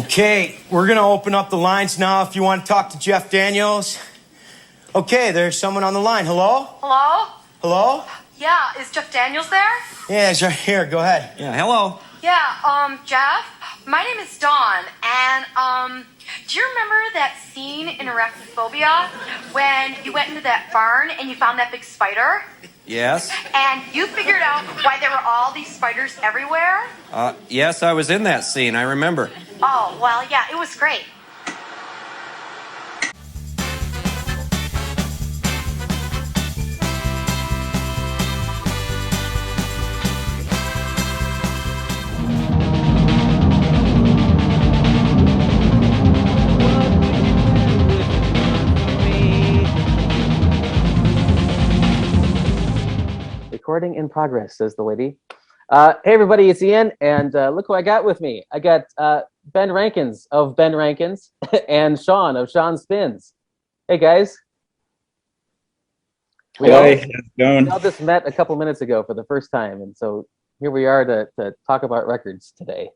Okay, we're gonna open up the lines now if you want to talk to Jeff Daniels. Okay, there's someone on the line. Hello? Hello? Hello? Yeah, is Jeff Daniels there? Yeah, he's right here. Go ahead. Yeah, hello. Yeah, Jeff, my name is Dawn, and, do you remember that scene in Arachnophobia when you went into that barn and you found that big spider? Yes? And you figured out why there were all these spiders everywhere? Yes, I was in that scene. I remember. Oh, well, yeah, it was great. Recording in progress, says the lady. Hey everybody, it's Ian, and look who I got with me. I got Ben Rankins of Ben Rankins and Shaun of Shaun Spins. Hey guys. We all just met a couple minutes ago for the first time, and so here we are to talk about records today.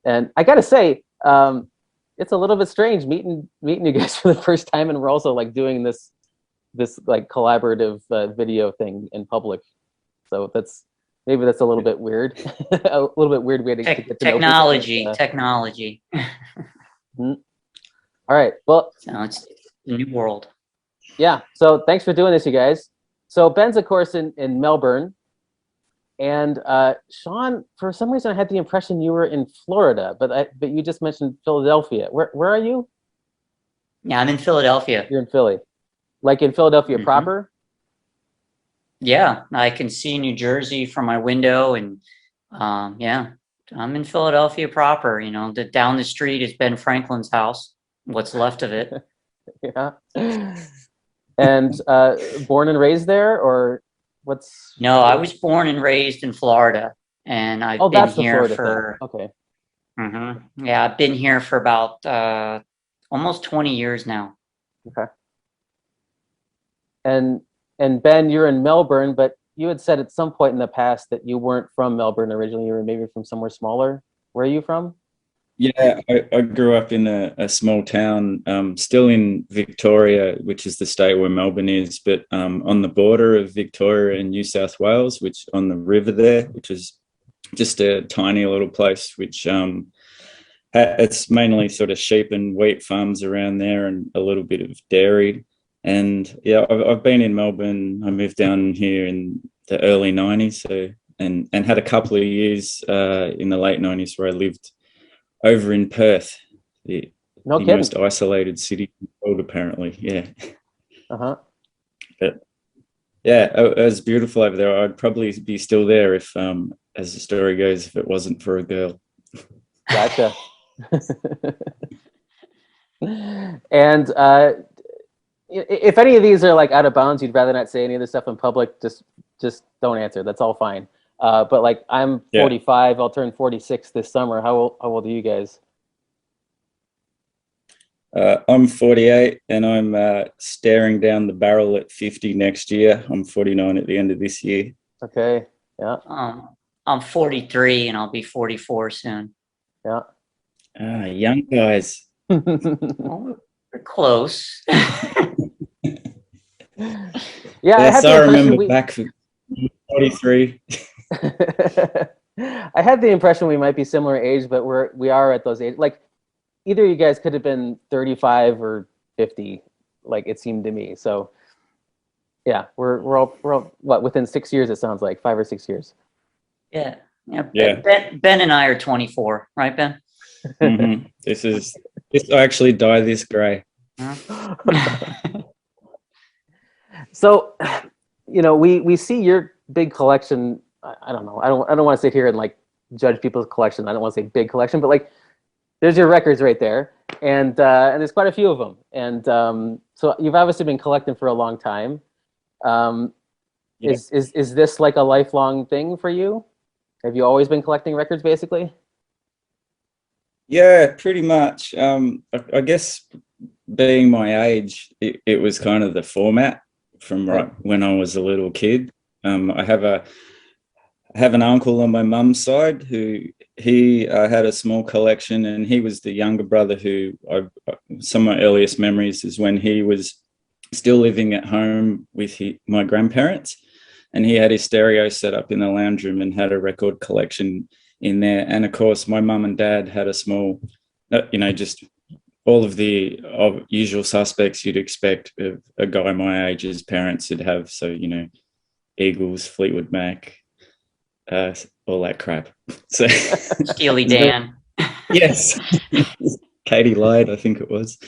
And I gotta say, it's a little bit strange meeting you guys for the first time, and we're also like doing this like collaborative video thing in public. So maybe that's a little bit weird. A little bit weird way to get to know people. Technology. All right. Well, So it's a new world. yeah. So thanks for doing this, you guys. So Ben's, of course, in Melbourne. And Shaun, for some reason, I had the impression you were in Florida, but you just mentioned Philadelphia. Where are you? Yeah, I'm in Philadelphia. You're in Philly. Like in Philadelphia proper? Yeah, I can see New Jersey from my window, and yeah, I'm in Philadelphia proper. You know, down the street is Ben Franklin's house. What's left of it? Yeah. And born and raised there, or what's? No, I was born and raised in Florida, and I've been that's the here Florida for. thing. Okay. Yeah, I've been here for about almost 20 years now. Okay. And Ben, you're in Melbourne, but you had said at some point in the past that you weren't from Melbourne originally. You were maybe from somewhere smaller. Where are you from? Yeah, I grew up in a small town, still in Victoria, which is the state where Melbourne is, but on the border of Victoria and New South Wales, which on the river there, which is just a tiny little place, which it's mainly sort of sheep and wheat farms around there and a little bit of dairy. And yeah, I've been in Melbourne. I moved down here in the early 90s, so and had a couple of years in the late 90s where I lived over in Perth, the most isolated city in the world, apparently. Yeah. But yeah, it was beautiful over there. I'd probably be still there if, as the story goes, if it wasn't for a girl. Gotcha. And if any of these are like out of bounds, you'd rather not say any of this stuff in public, just don't answer. That's all fine. But like I'm 45, I'll turn 46 this summer. How old are you guys? I'm 48 and I'm staring down the barrel at 50 next year. I'm 49 at the end of this year. Okay. Yeah. I'm 43 and I'll be 44 soon. Yeah. Young guys. Well, we're close. Yeah, I remember back for 43. I had the impression we might be similar age, but we are at those age. Like either you guys could have been 35 or 50, like it seemed to me. So yeah, we're all what, within 6 years, it sounds like 5 or 6 years. Yeah. Ben and I are 24, right, Ben? I actually dye this gray. So, you know, we see your big collection. I don't know. I don't want to sit here and like judge people's collection. I don't want to say big collection, but like there's your records right there, and there's quite a few of them. And so you've obviously been collecting for a long time. Is this like a lifelong thing for you? Have you always been collecting records, basically? Yeah, pretty much. I guess being my age, it was kind of the format from right when I was a little kid. I have I have an uncle on my mum's side who he had a small collection, and he was the younger brother who some of my earliest memories is when he was still living at home with my grandparents, and he had his stereo set up in the lounge room and had a record collection in there. And of course, my mum and dad had a small, just all of the usual suspects you'd expect of a guy my age's parents would have. So, Eagles, Fleetwood Mac, all that crap. So Steely Dan. Yes. Katie Lied, I think it was.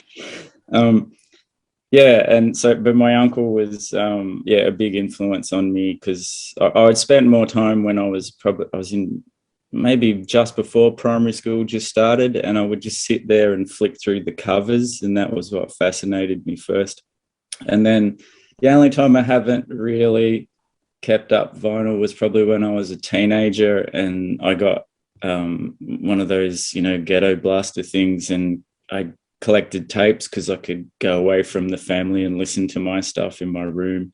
And so, but my uncle was, a big influence on me because I'd spent more time when I was in maybe just before primary school just started, and I would just sit there and flick through the covers, and that was what fascinated me first. And then the only time I haven't really kept up vinyl was probably when I was a teenager, and I got one of those, ghetto blaster things, and I collected tapes because I could go away from the family and listen to my stuff in my room.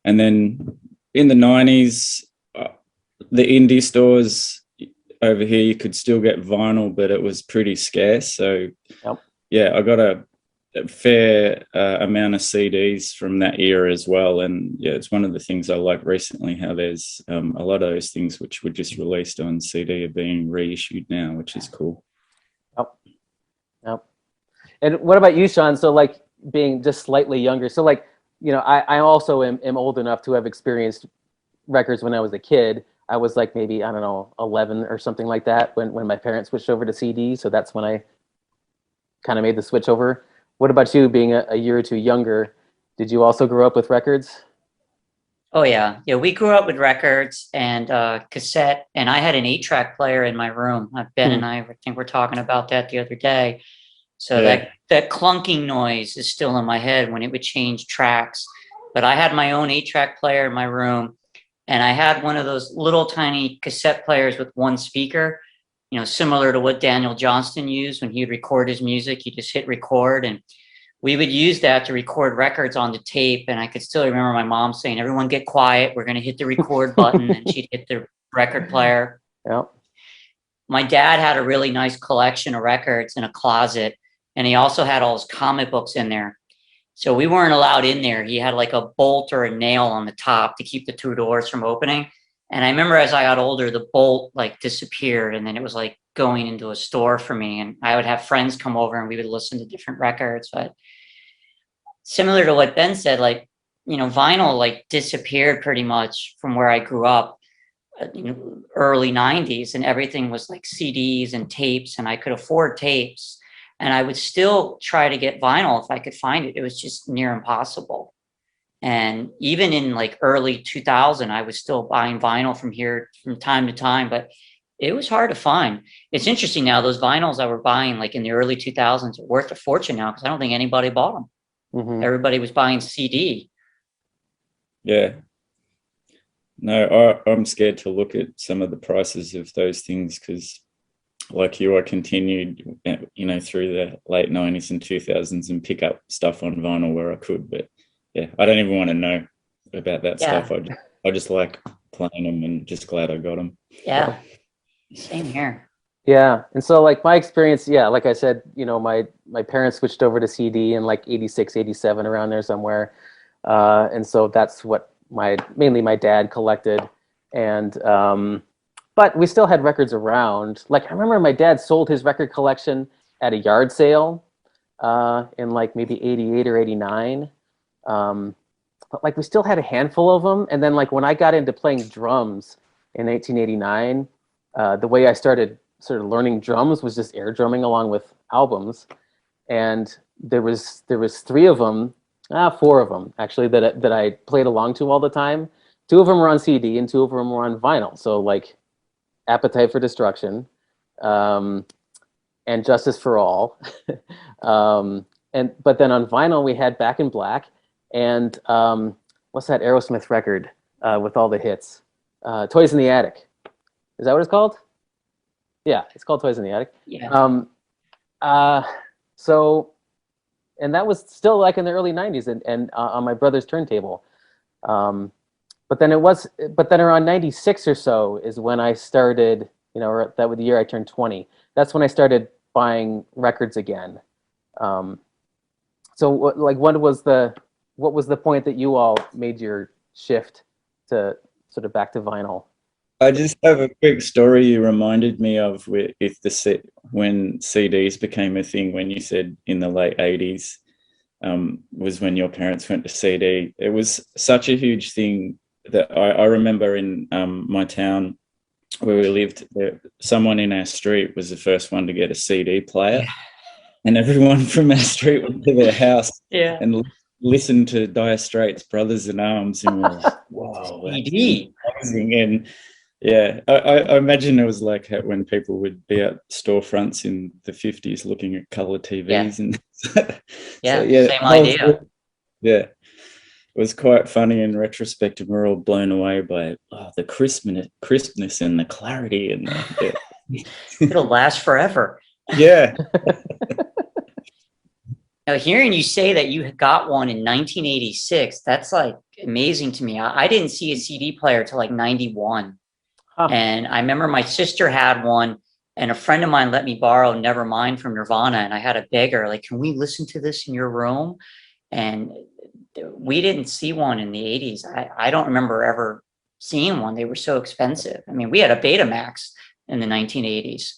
And then in the 90s, the indie stores over here, you could still get vinyl, but it was pretty scarce. So, I got a fair amount of CDs from that era as well. And it's one of the things I like recently, how there's a lot of those things which were just released on CD are being reissued now, which is cool. Yep. And what about you, Shaun? So like being just slightly younger. So like, I also am old enough to have experienced records when I was a kid. I was like maybe, 11 or something like that when my parents switched over to CD. So that's when I kind of made the switch over. What about you, being a year or two younger? Did you also grow up with records? Oh yeah. Yeah, we grew up with records and cassette, and I had an 8-track player in my room. Ben and I think we're talking about that the other day. So that clunking noise is still in my head when it would change tracks. But I had my own 8-track player in my room, and I had one of those little tiny cassette players with one speaker, similar to what Daniel Johnston used when he'd record his music. You just hit record, and we would use that to record records on the tape. And I could still remember my mom saying, "Everyone get quiet. We're going to hit the record button." And she'd hit the record player. Yep. My dad had a really nice collection of records in a closet, and he also had all his comic books in there. So we weren't allowed in there. He had like a bolt or a nail on the top to keep the 2 doors from opening. And I remember as I got older, the bolt like disappeared, and then it was like going into a store for me. And I would have friends come over and we would listen to different records. But similar to what Ben said, like, vinyl like disappeared pretty much from where I grew up, early 90s, and everything was like CDs and tapes, and I could afford tapes. And I would still try to get vinyl if I could find it. It was just near impossible. And even in like early 2000, I was still buying vinyl from time to time, but it was hard to find. It's interesting now, those vinyls I were buying like in the early 2000s are worth a fortune now because I don't think anybody bought them. Mm-hmm. Everybody was buying CD. Yeah. No, I'm scared to look at some of the prices of those things because, like you, I continued, through the late 90s and 2000s and pick up stuff on vinyl where I could. But I don't even want to know about that stuff. I just like playing them and just glad I got them. Yeah, same here. Yeah, and so like my experience, like I said, my parents switched over to CD in like 86, 87, around there somewhere. And so that's what mainly my dad collected. And but we still had records around. Like I remember my dad sold his record collection at a yard sale in like maybe 88 or 89. But like we still had a handful of them. And then like when I got into playing drums in 1989, the way I started sort of learning drums was just air drumming along with albums. And there was 4 of them actually that I played along to all the time. 2 of them were on CD and 2 of them were on vinyl. So like Appetite for Destruction, and Justice for All. But then on vinyl we had Back in Black and what's that Aerosmith record with all the hits? Toys in the Attic. Is that what it's called? Yeah, it's called Toys in the Attic. Yeah. So, and that was still like in the early 90s and on my brother's turntable. but then around 96 or so is when I started, or that was the year I turned 20. That's when I started buying records again. So what was the point that you all made your shift to sort of back to vinyl? I just have a quick story you reminded me of when CDs became a thing, when you said in the late 80s was when your parents went to CD. It was such a huge thing that I remember in my town where we lived, someone in our street was the first one to get a CD player. And everyone from our street went to their house and listened to Dire Straits' Brothers in Arms, and we were like, whoa, that's amazing. And yeah, I imagine it was like when people would be at storefronts in the 50s looking at color TVs. And same idea. Yeah, it was quite funny in retrospect, and we're all blown away by the crispness and the clarity. And It'll last forever. Yeah. Now, hearing you say that you got one in 1986, that's like amazing to me. I didn't see a CD player till like 91. And I remember my sister had one, and a friend of mine let me borrow Nevermind from Nirvana. And I had to beg her, like, can we listen to this in your room? And we didn't see one in the 80s. I don't remember ever seeing one. They were so expensive. I mean, we had a Betamax in the 1980s.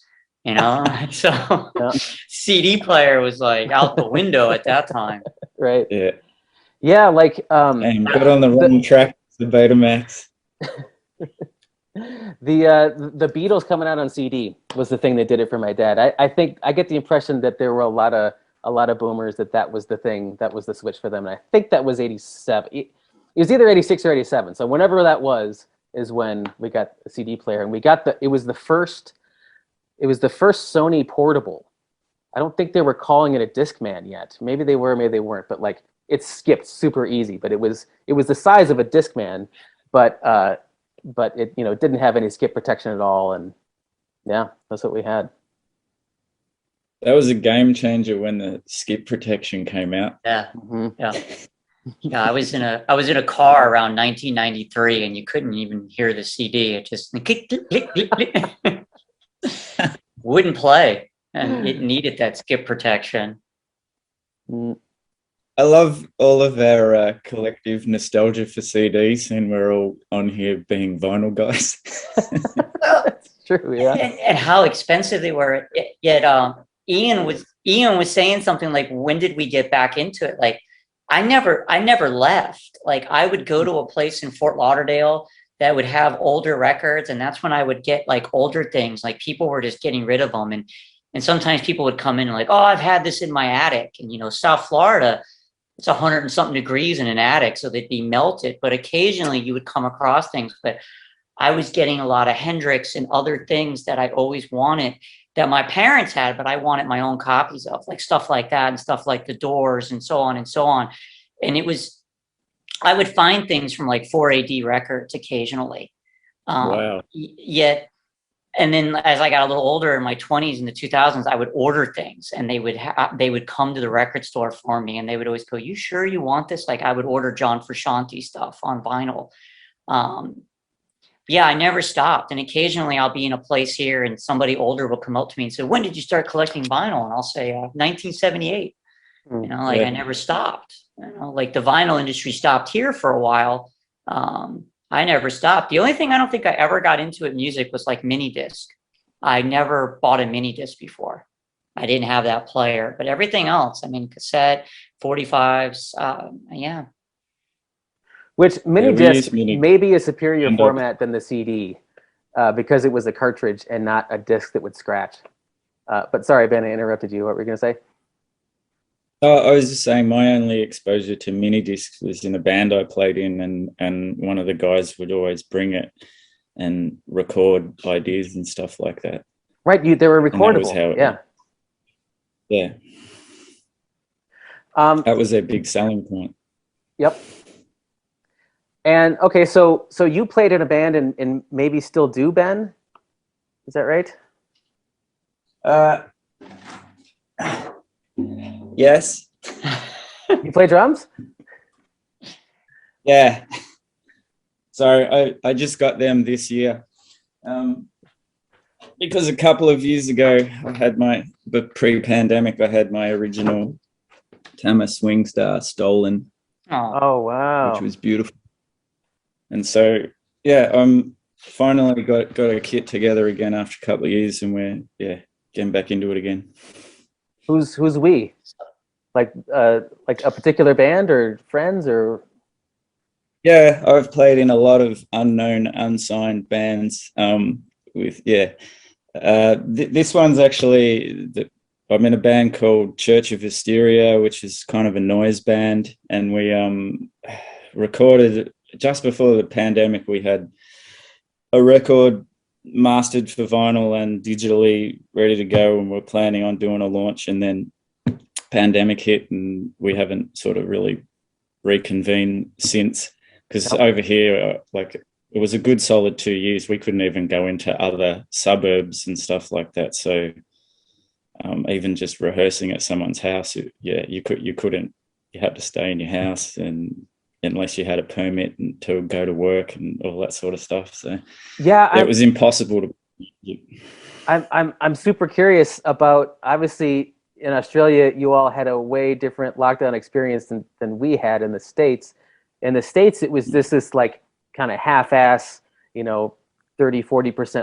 So CD player was like out the window at that time. Right. Yeah, like and got on the wrong track, the Betamax. The Beatles coming out on CD was the thing that did it for my dad. I think I get the impression that there were a lot of boomers that was the thing, that was the switch for them. And I think that was 87. It was either 86 or 87. So whenever that was is when we got a CD player, and we got it was the first Sony portable. I don't think they were calling it a Discman yet. Maybe they were, maybe they weren't. But like, it skipped super easy. But it was the size of a Discman, but it didn't have any skip protection at all. And yeah, that's what we had. That was a game changer when the skip protection came out. Yeah, yeah. I was in a car around 1993, and you couldn't even hear the CD. It just click, click, click, click, click. Wouldn't play, and it needed that skip protection. I love all of our collective nostalgia for CDs, and we're all on here being vinyl guys. That's true, yeah. And how expensive they were. Yet Ian was saying something like, when did we get back into it? Like, I never left. Like, I would go to a place in Fort Lauderdale that would have older records, and that's when I would get like older things. Like, people were just getting rid of them, and sometimes people would come in and like, oh, I've had this in my attic. And South Florida, it's 100 and something degrees in an attic, so they'd be melted. But occasionally you would come across things. But I was getting a lot of Hendrix and other things that I always wanted that my parents had, but I wanted my own copies of, like stuff like that and stuff like The Doors and so on and so on. And I would find things from like 4AD records occasionally. Wow. And then as I got a little older in my 20s, in the 2000s, I would order things, and they would come to the record store for me, and they would always go, you sure you want this? Like, I would order John Frusciante stuff on vinyl. Yeah, I never stopped. And occasionally I'll be in a place here and somebody older will come up to me and say, when did you start collecting vinyl? And I'll say 1978. I never stopped. Like, the vinyl industry stopped here for a while. I never stopped. The only thing I don't think I ever got into at music was like mini disc. I never bought a mini disc before. I didn't have that player, but everything else, I mean, cassette, 45s, yeah. Which mini disc may be a superior format than the CD because it was a cartridge and not a disc that would scratch. But sorry, Ben, I interrupted you. What were you going to say? I was just saying my only exposure to mini discs was in a band I played in, and one of the guys would always bring it and record ideas and stuff like that. Right, they were recordable. Yeah. That was their big selling point. Yep. And okay, so you played in a band and maybe still do, Ben? Is that right? Yes. You play drums? Yeah. So I just got them this year. Because a couple of years ago, but pre-pandemic, I had my original Tama Swing Star stolen, Oh, wow. which was beautiful. And so, yeah, I'm finally got a kit together again after a couple of years, and we're getting back into it again. Who's we? Like a particular band or friends or? Yeah, I've played in a lot of unknown, unsigned bands. This one's actually I'm in a band called Church of Hysteria, which is kind of a noise band, and we recorded just before the pandemic. We had a record mastered for vinyl and digitally ready to go, and we're planning on doing a launch, and then pandemic hit, and we haven't sort of really reconvened since, because over here, it was a good solid 2 years. We couldn't even go into other suburbs and stuff like that. So even just rehearsing at someone's house, you couldn't. You had to stay in your house, and unless you had a permit to go to work and all that sort of stuff. So it was impossible to. I'm super curious about, obviously in Australia, you all had a way different lockdown experience than we had in the States. In the States, it was this like kind of half-ass, 30-40%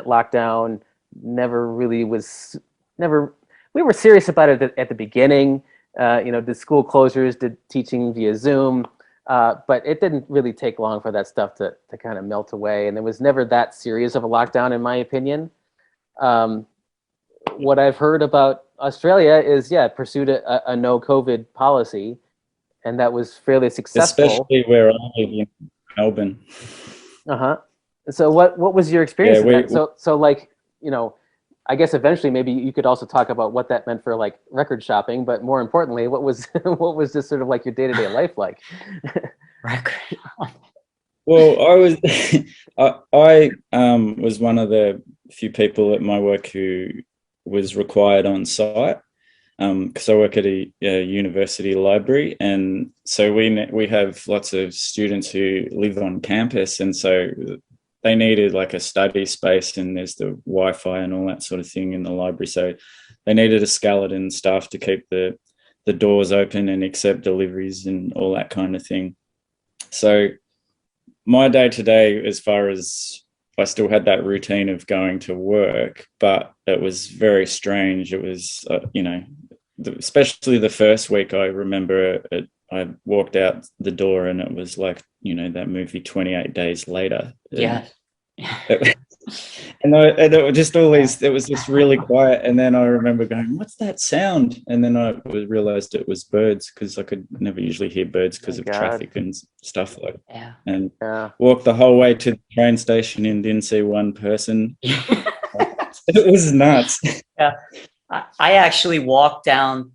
lockdown. We were serious about it at the beginning. Did school closures, did teaching via Zoom, but it didn't really take long for that stuff to kind of melt away. And it was never that serious of a lockdown, in my opinion. What I've heard about Australia is, pursued a no COVID policy, and that was fairly successful. Especially where I live in Melbourne. So what was your experience with that? So I guess eventually maybe you could also talk about what that meant for like record shopping, but more importantly, what was just sort of like your day-to-day life like? Well, I was one of the few people at my work who was required on site, because I work at a university library, and so we have lots of students who live on campus, and so they needed like a study space, and there's the Wi-Fi and all that sort of thing in the library. So they needed a skeleton staff to keep the doors open and accept deliveries and all that kind of thing. So my day to day, as far as I still had that routine of going to work, but it was very strange. It was, especially the first week, I remember I walked out the door and it was like, that movie 28 Days Later. Yeah. And it was just always, it was just really quiet. And then I remember going, what's that sound? And then I realized it was birds, because I could never usually hear birds because of traffic and stuff like that. Yeah. And walked the whole way to the train station and didn't see one person. It was nuts. Yeah. I actually walked down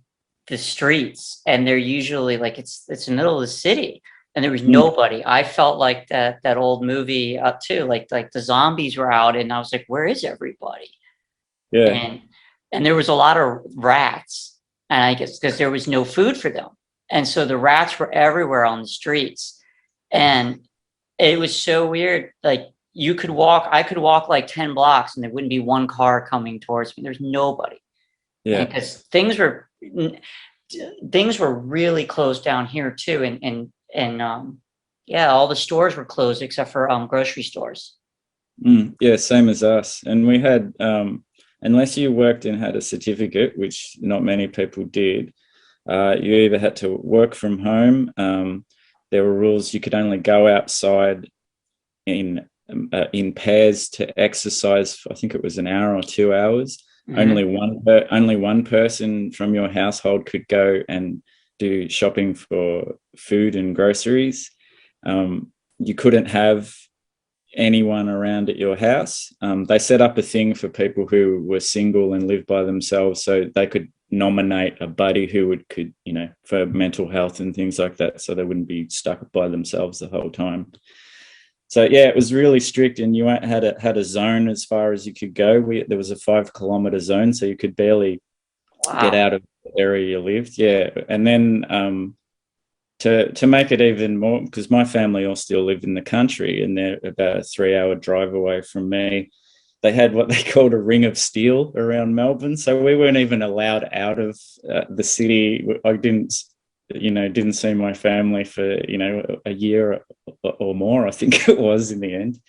the streets, and they're usually like, it's the middle of the city, and there was nobody. I felt like that old movie too, like the zombies were out, and I was like, where is everybody? Yeah. And there was a lot of rats, and I guess because there was no food for them. And so the rats were everywhere on the streets, and it was so weird. Like I could walk like 10 blocks and there wouldn't be one car coming towards me. There's nobody. Yeah. Because things were really closed down here too. And all the stores were closed except for grocery stores. Yeah, same as us. And we had, unless you worked and had a certificate, which not many people did, you either had to work from home. There were rules. You could only go outside in pairs to exercise. I think it was an hour or 2 hours. Mm-hmm. Only one person from your household could go and do shopping for food and groceries. You couldn't have anyone around at your house. They set up a thing for people who were single and lived by themselves, so they could nominate a buddy who could for mental health and things like that, so they wouldn't be stuck by themselves the whole time. So yeah, it was really strict, and you had a zone as far as you could go. There was a 5 kilometer zone, so you could barely get out of the area you lived. Yeah, and then to make it even more, because my family all still live in the country and they're about a 3-hour drive away from me. They had what they called a ring of steel around Melbourne, so we weren't even allowed out of the city. I didn't see my family for a year or more, I think it was, in the end.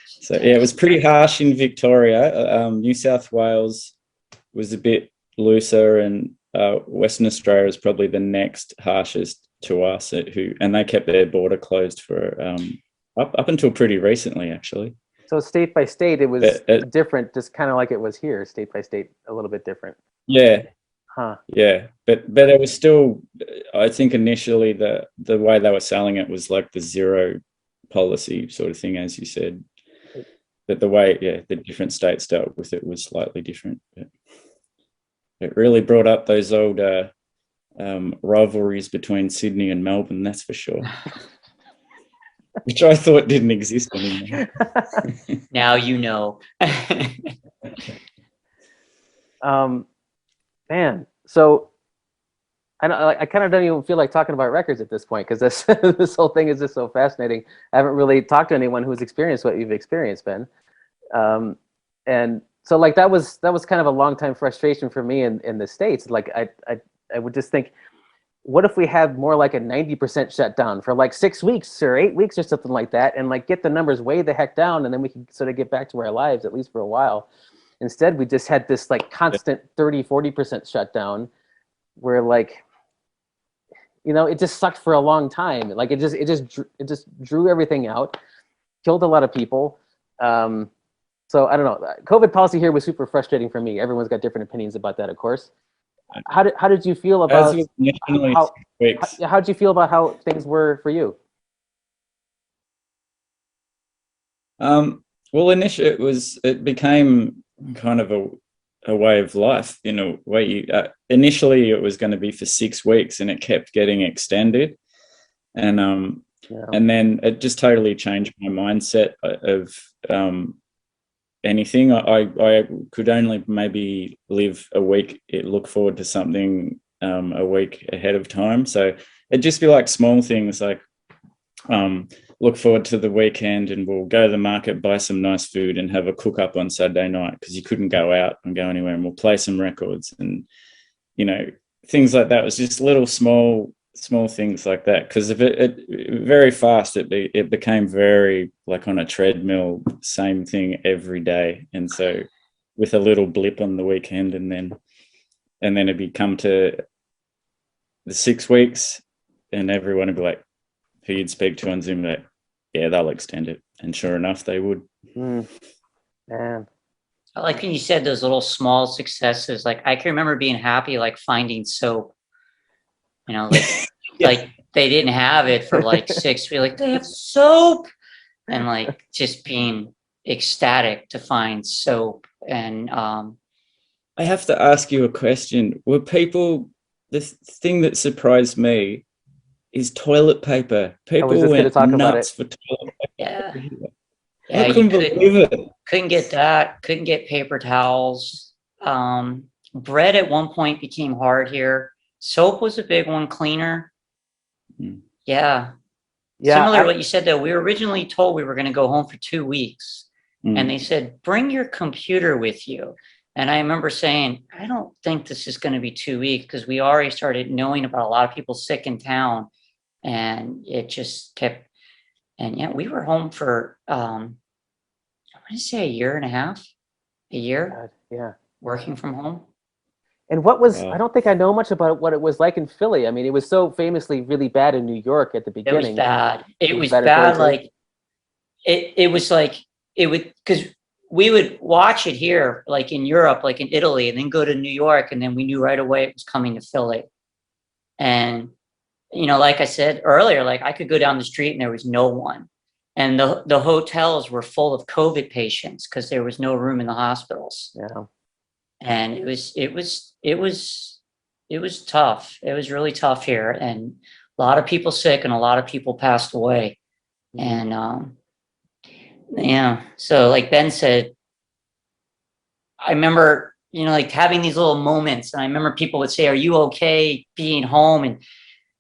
So yeah, it was pretty harsh in Victoria. New South Wales was a bit looser, and Western Australia is probably the next harshest to us, and they kept their border closed for up until pretty recently, actually. So state by state, it was different, just kind of like it was here, state by state, a little bit different. Yeah. Huh. Yeah, but it was still, I think initially the way they were selling it was like the zero policy sort of thing, as you said. But the way, the different states dealt with it was slightly different. But it really brought up those old rivalries between Sydney and Melbourne, that's for sure. Which I thought didn't exist anymore. Now you know. Man, so I kind of don't even feel like talking about records at this point, because this whole thing is just so fascinating. I haven't really talked to anyone who's experienced what you've experienced, Ben. And so like that was kind of a long time frustration for me in the States. Like I would just think, what if we had more like a 90% shutdown for like 6 weeks or 8 weeks or something like that, and like get the numbers way the heck down, and then we can sort of get back to our lives, at least for a while. Instead, we just had this like constant 30-40% shutdown where like, it just sucked for a long time. Like it just drew everything out, killed a lot of people. So I don't know. COVID policy here was super frustrating for me. Everyone's got different opinions about that, of course. How did you feel about how did you feel about how things were for you? Well, initially it became kind of a way of life in a way. Initially it was going to be for 6 weeks, and it kept getting extended, and then it just totally changed my mindset of anything. I could only maybe live a week, look forward to something a week ahead of time. So it'd just be like small things like look forward to the weekend and we'll go to the market, buy some nice food and have a cook up on Saturday night because you couldn't go out and go anywhere, and we'll play some records and, things like that. It was just little small things like that, because if it very fast it became very like on a treadmill, same thing every day. And so with a little blip on the weekend, and then it'd come to the 6 weeks and everyone would be like, who you'd speak to on Zoom, like, yeah, they'll extend it. And sure enough, they would. Man. I like when you said those little small successes. Like I can remember being happy, like finding soap, like they didn't have it for like 6 weeks. Like, they have soap, and like just being ecstatic to find soap. And I have to ask you a question. Were people, the thing that surprised me is toilet paper. People went nuts for toilet paper. Yeah. I couldn't believe it. Couldn't get that. Couldn't get paper towels. Bread at one point became hard here. Soap was a big one. Cleaner. Yeah. Similar to what you said, though, we were originally told we were going to go home for 2 weeks. And they said, bring your computer with you. And I remember saying, I don't think this is going to be 2 weeks, because we already started knowing about a lot of people sick in town. And it just kept, and yeah, we were home for, I want to say a year and a half, a year. God, yeah. Working from home. And what was, I don't think I know much about what it was like in Philly. I mean, it was so famously really bad in New York at the beginning. It was bad. It was bad. Like, it was like, it would, because we would watch it here, like in Europe, like in Italy, and then go to New York. And then we knew right away it was coming to Philly. And, like I said earlier, like I could go down the street and there was no one. And the hotels were full of COVID patients because there was no room in the hospitals. Yeah. And it was tough. It was really tough here, and a lot of people sick and a lot of people passed away. And so like Ben said, I remember, like having these little moments, and I remember people would say, are you okay being home?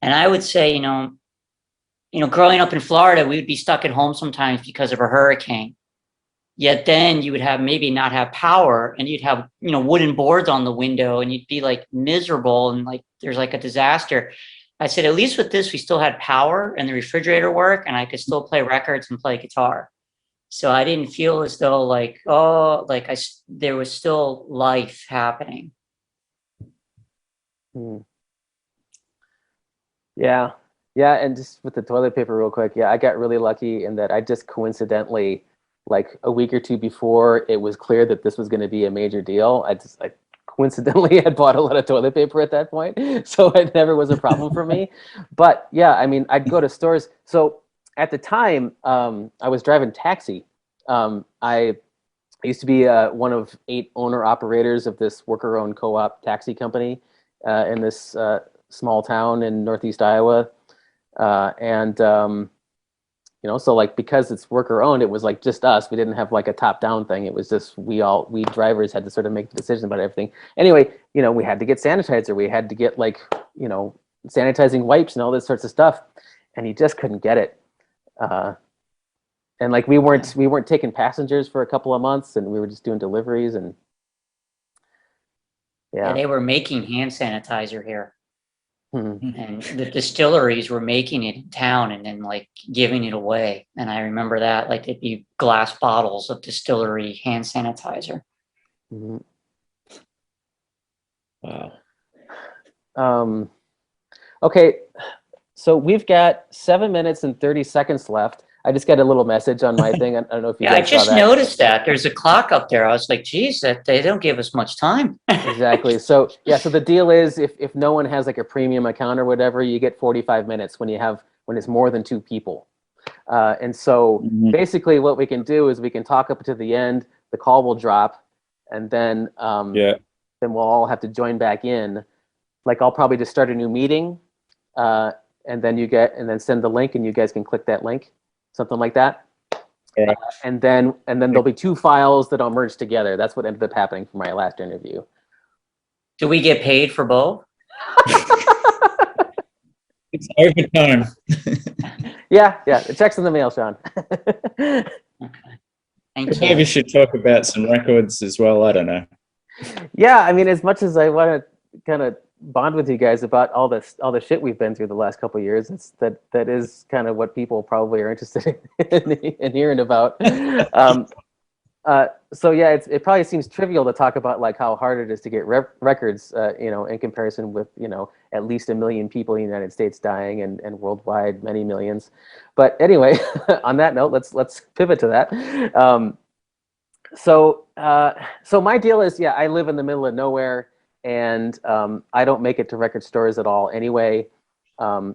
And And I would say, growing up in Florida, we would be stuck at home sometimes because of a hurricane. Yet then you would have maybe not have power, and you'd have, wooden boards on the window, and you'd be like miserable, and like there's like a disaster. I said, at least with this, we still had power and the refrigerator work, and I could still play records and play guitar. So I didn't feel as though like, there was still life happening. Yeah. Yeah. And just with the toilet paper real quick. Yeah. I got really lucky in that I just coincidentally, like a week or two before it was clear that this was going to be a major deal, I coincidentally had bought a lot of toilet paper at that point. So it never was a problem for me. But yeah, I mean, I'd go to stores. So at the time, I was driving taxi. I used to be one of 8 owner-operators of this worker-owned co-op taxi company in this small town in Northeast Iowa. So like, because it's worker-owned, it was like just us. We didn't have like a top-down thing. It was just we drivers had to sort of make the decision about everything. Anyway, we had to get sanitizer. We had to get like, sanitizing wipes and all this sorts of stuff. And he just couldn't get it. And like we weren't taking passengers for a couple of months, and we were just doing deliveries, and yeah. And they were making hand sanitizer here. Mm-hmm. And the distilleries were making it in town and then like giving it away. And I remember that, like, it'd be glass bottles of distillery hand sanitizer. Mm-hmm. Wow. Okay, so we've got 7 minutes and 30 seconds left. I just got a little message on my thing. I don't know if you guys I just saw that. noticed that there's a clock up there. I was like, geez, they don't give us much time. Exactly. So yeah, so the deal is if no one has like a premium account or whatever, you get 45 minutes when it's more than 2 people. And so basically what we can do is we can talk up to the end, the call will drop, and then then we'll all have to join back in. Like, I'll probably just start a new meeting, and then send the link, and you guys can click that link. Something like that. Yeah. And then there'll be 2 files that I'll merge together. That's what ended up happening for my last interview. Do we get paid for both? It's overtime. Yeah. The check's in the mail, Sean. Okay. Thank Maybe we you. should talk about some records as well. I don't know. Yeah, I mean, as much as I want to kind of bond with you guys about all the shit we've been through the last couple of years, that is kind of what people probably are interested in hearing about. So yeah, it probably seems trivial to talk about like how hard it is to get records, in comparison with at least 1 million people in the United States dying and worldwide many millions. But anyway, on that note, let's pivot to that. So my deal is, I live in the middle of nowhere, and I don't make it to record stores at all anyway.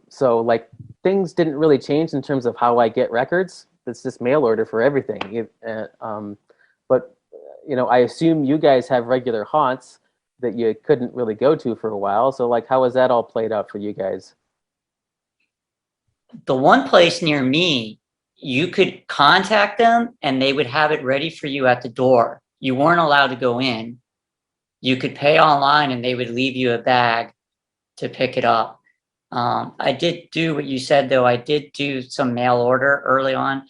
So like, things didn't really change in terms of how I get records. It's just mail order for everything. But I assume you guys have regular haunts that you couldn't really go to for a while. So like, how has that all played out for you guys? The one place near me, you could contact them and they would have it ready for you at the door. You weren't allowed to go in. You could pay online and they would leave you a bag to pick it up. I did do what you said, though. I did do some mail order early on.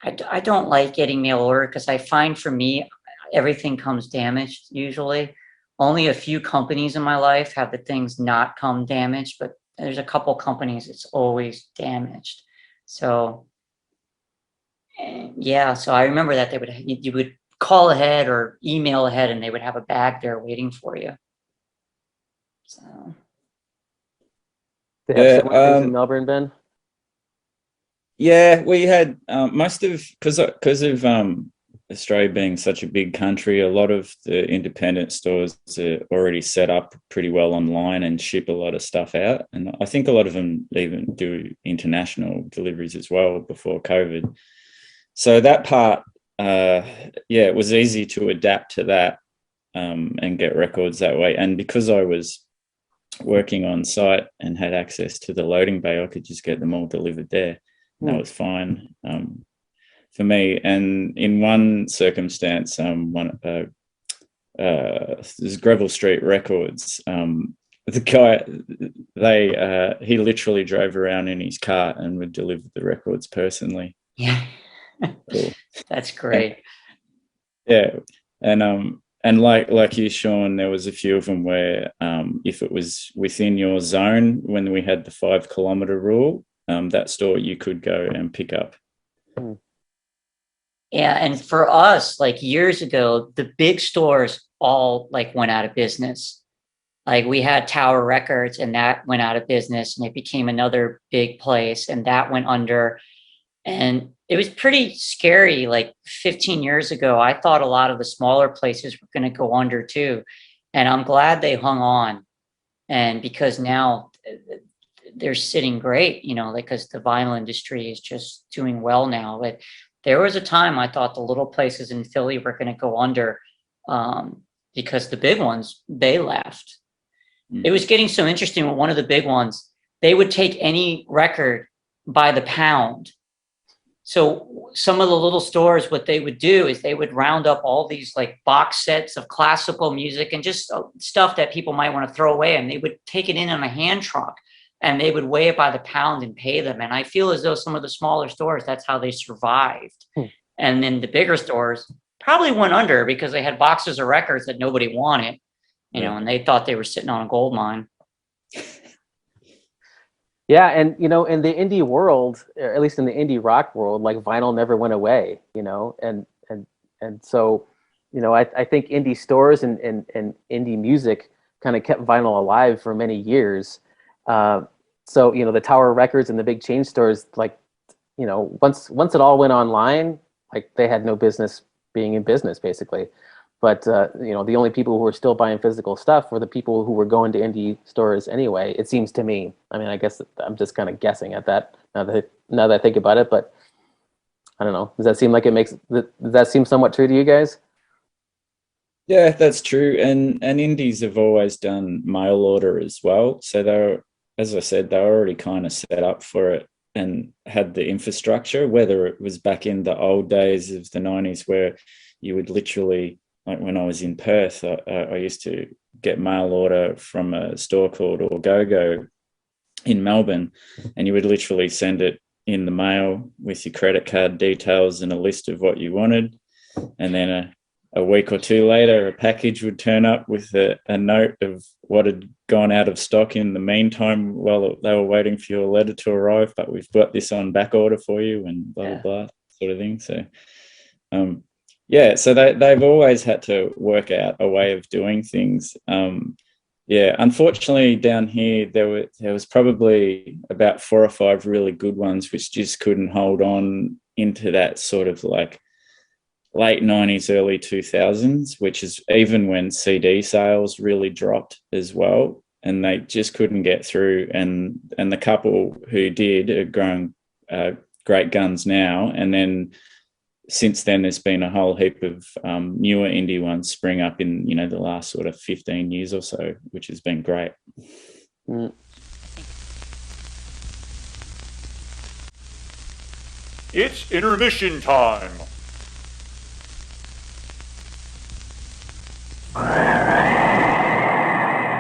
I don't like getting mail order because I find, for me, everything comes damaged usually. Only a few companies in my life have the things not come damaged, but there's a couple companies it's always damaged. So so I remember that you would call ahead or email ahead and they would have a bag there waiting for you. So They have similar things in Melbourne, Ben? Yeah, we had most of, because of Australia being such a big country, a lot of the independent stores are already set up pretty well online and ship a lot of stuff out. And I think a lot of them even do international deliveries as well before COVID. So that part, it was easy to adapt to that and get records that way. And because I was working on site and had access to the loading bay, I could just get them all delivered there. And that was fine for me. And in one circumstance, there's Greville Street Records. the guy, he literally drove around in his car and would deliver the records personally. Yeah. Cool. That's great. Yeah, and like you, Sean, there was a few of them where if it was within your zone, when we had the 5 kilometer rule, that store you could go and pick up. Yeah, and for us, like years ago, the big stores all like went out of business. Like we had Tower Records, and that went out of business, and it became another big place, and that went under. And it was pretty scary. Like 15 years ago, I thought a lot of the smaller places were going to go under too. And I'm glad they hung on. And because now they're sitting great, you know, because the vinyl industry is just doing well now. But there was a time I thought the little places in Philly were going to go under because the big ones, they left. It was getting so interesting with one of the big ones. They would take any record by the pound. So some of the little stores, what they would do is they would round up all these like box sets of classical music and just stuff that people might want to throw away. And they would take it in on a hand truck and they would weigh it by the pound and pay them. And I feel as though some of the smaller stores, that's how they survived. And then the bigger stores probably went under because they had boxes of records that nobody wanted, you know, and they thought they were sitting on a gold mine. Yeah, and you know, in the indie world, or at least in the indie rock world, like vinyl never went away, you know, and so, you know, I think indie stores and indie music kind of kept vinyl alive for many years. So, you know, the Tower Records and the big chain stores, like, you know, once it all went online, like they had no business being in business, basically. But, you know, the only people who were still buying physical stuff were the people who were going to indie stores anyway, it seems to me. I mean, I guess I'm just kind of guessing at that now that I think about it, but I don't know. Does that seem like does that seem somewhat true to you guys? Yeah, that's true. And indies have always done mail order as well. So as I said, they're already kind of set up for it and had the infrastructure, whether it was back in the old days of the 90s where you would literally, like when I was in Perth, I used to get mail order from a store called Go in Melbourne, and you would literally send it in the mail with your credit card details and a list of what you wanted. And then a week or two later, a package would turn up with a note of what had gone out of stock in the meantime while they were waiting for your letter to arrive, but we've got this on back order for you and blah, blah, blah, sort of thing. So, yeah, so they've always had to work out a way of doing things. Yeah, unfortunately down here there was probably about 4 or 5 really good ones which just couldn't hold on into that sort of like late 90s, early 2000s, which is even when CD sales really dropped as well, and they just couldn't get through. And the couple who did are growing great guns now, and then since then, there's been a whole heap of newer indie ones spring up in, you know, the last sort of 15 years or so, which has been great. It's intermission time.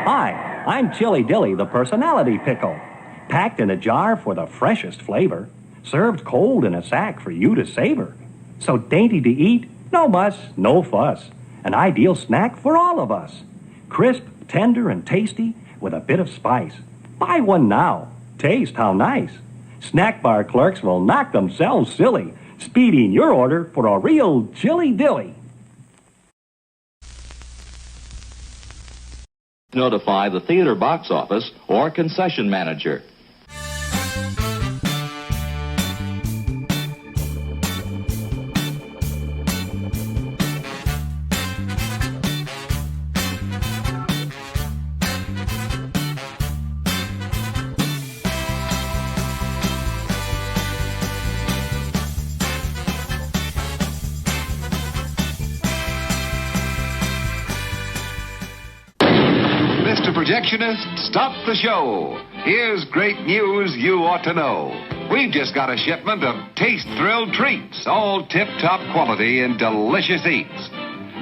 Hi, I'm Chili Dilly, the personality pickle. Packed in a jar for the freshest flavor. Served cold in a sack for you to savor. So dainty to eat, no muss, no fuss. An ideal snack for all of us. Crisp, tender, and tasty with a bit of spice. Buy one now. Taste how nice. Snack bar clerks will knock themselves silly, speeding your order for a real Chili Dilly. Notify the theater box office or concession manager. Mr. Projectionist, stop the show. Here's great news you ought to know. We've just got a shipment of taste-thrilled treats, all tip-top quality and delicious eats.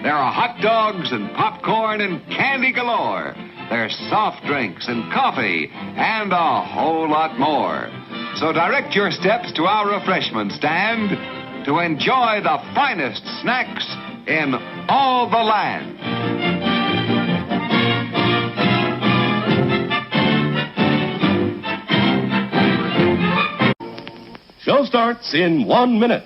There are hot dogs and popcorn and candy galore. There's soft drinks and coffee and a whole lot more. So direct your steps to our refreshment stand to enjoy the finest snacks in all the land. Show starts in 1 minute.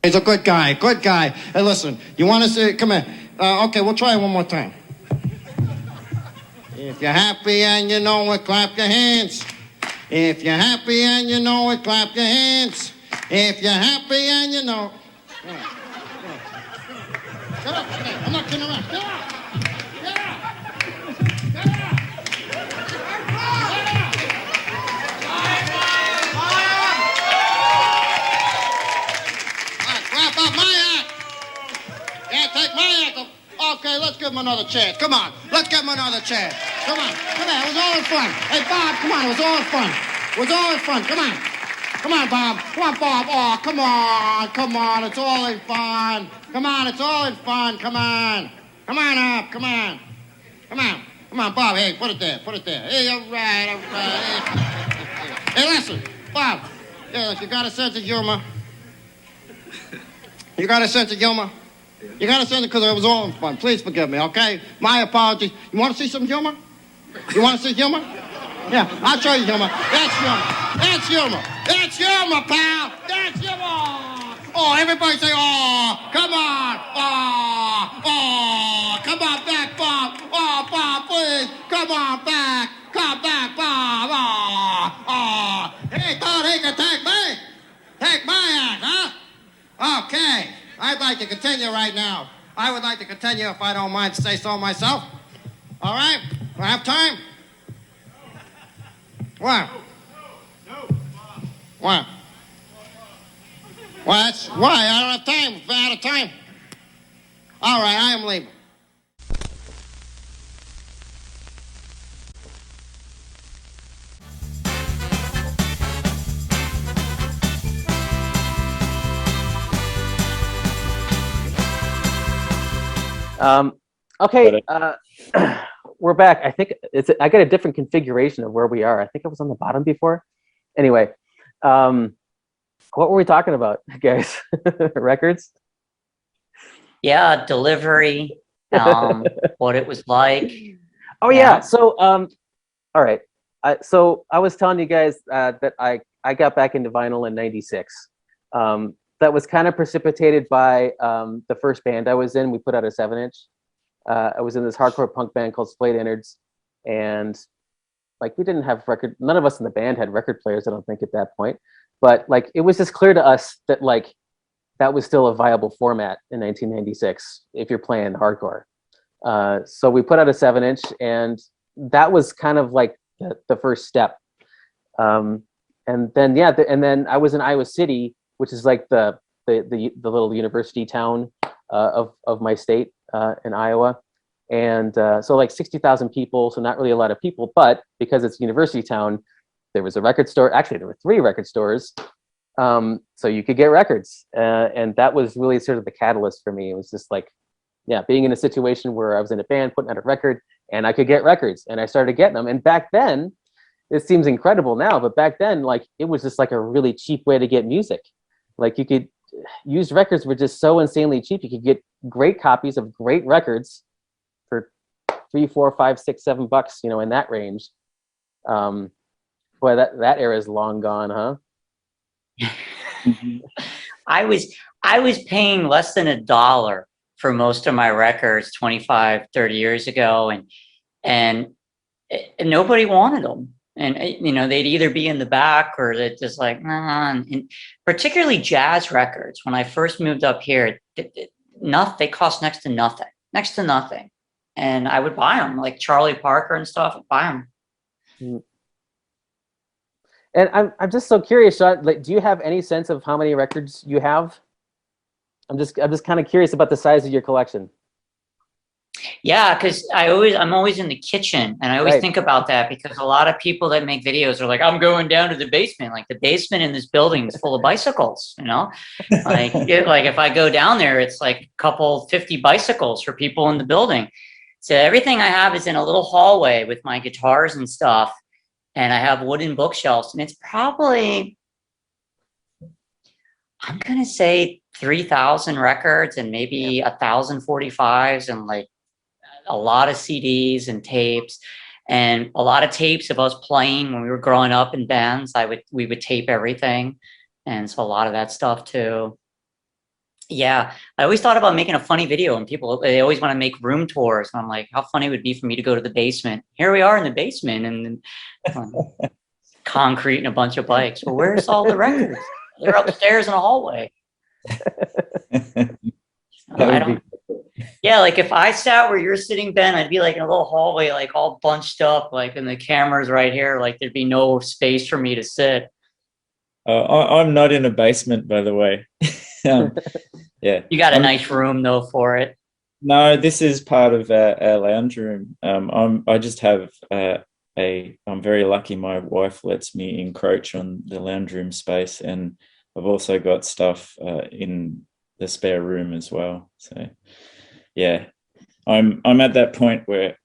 He's a good guy, good guy. Hey, listen, you want to see? Come here. Okay, we'll try it one more time. If you're happy and you know it, clap your hands. If you're happy and you know it, clap your hands. If you're happy and you know. Come on. Shut up. Okay, I'm not kidding around. Get up. Get up. Get up. Wrap up my act. Can't take my act. Okay, let's give him another chance. Come on. Let's give him another chance. Come on. Come on. It was all in fun. Hey, Bob, come on. It was all in fun. It was all in fun. Come on. Come on, Bob. Come on, Bob. Oh, come on. Come on. It's all in fun. Come on. It's all in fun. Come on. Come on up. Come on. Come on. Come on, Bob. Hey, put it there. Put it there. Hey, all right. All right. Hey, listen. Bob. Yeah, you got a sense of humor. You got a sense of humor? You got a sense because it was all in fun. Please forgive me, okay? My apologies. You want to see some humor? You want to see humor? Yeah, I'll show you humor. That's humor. That's humor. That's humor, pal. That's humor. Oh, everybody say, oh, come on. Oh, come on back, Bob. Oh, Bob, please. Come on back. Come back, Bob. Oh. Hey, thought he could take me? Take my act, huh? Okay, I'd like to continue right now. I would like to continue if I don't mind to say so myself. All right? Do I have time? What? What? What? Why? I don't have time. We're out of time. All right, I am leaving. Okay, we're back. I think I got a different configuration of where we are. I think I was on the bottom before. Anyway, what were we talking about, guys? Records? Yeah, delivery, what it was like. Oh yeah. So all right. So I was telling you guys that I got back into vinyl in '96. That was kind of precipitated by the first band I was in. We put out a 7-inch. I was in this hardcore punk band called Splayed Innards, and like we didn't have record. None of us in the band had record players, I don't think, at that point. But like it was just clear to us that like that was still a viable format in 1996 if you're playing hardcore. So we put out a 7-inch, and that was kind of like the first step. And then and then I was in Iowa City, which is like the little university town of my state in Iowa, and so like 60,000 people, so not really a lot of people, but because it's a university town, there was a record store. Actually, there were 3 record stores, so you could get records, and that was really sort of the catalyst for me. It was just like, yeah, being in a situation where I was in a band putting out a record, and I could get records, and I started getting them. And back then, it seems incredible now, but back then, like it was just like a really cheap way to get music. Like you could used records were just so insanely cheap. You could get great copies of great records for $3, $4, $5, $6, $7, you know, in that range. Boy, that era is long gone, huh? I was paying less than $1 for most of my records 25, 30 years ago, and nobody wanted them. And, you know, they'd either be in the back or they'd just like, nah. And particularly jazz records. When I first moved up here, they cost next to nothing. And I would buy them, like Charlie Parker and stuff. I'd buy them. And I'm just so curious, Sean, like, do you have any sense of how many records you have? I'm just kind of curious about the size of your collection. Yeah, because I'm always in the kitchen, and I always Right. think about that because a lot of people that make videos are like, I'm going down to the basement. Like the basement in this building is full of bicycles, you know? Like, like if I go down there, it's like a couple 50 bicycles for people in the building. So everything I have is in a little hallway with my guitars and stuff, and I have wooden bookshelves, and it's probably, I'm gonna say 3,000 records and maybe 1,045s and like a lot of CDs and tapes and a lot of tapes of us playing when we were growing up in bands. We would tape everything. And so a lot of that stuff too. Yeah. I always thought about making a funny video, and they always want to make room tours. And I'm like, how funny would it be for me to go to the basement? Here we are in the basement, and concrete and a bunch of bikes. Well, where's all the records? They're upstairs in a hallway. I don't. Yeah, like if I sat where you're sitting, Ben, I'd be like in a little hallway, like all bunched up, like, and the camera's right here. Like there'd be no space for me to sit. I'm not in a basement, by the way. Yeah. You got a nice room though for it. No, this is part of our lounge room. I just have I'm very lucky. My wife lets me encroach on the lounge room space, and I've also got stuff in the spare room as well. So, yeah, I'm at that point where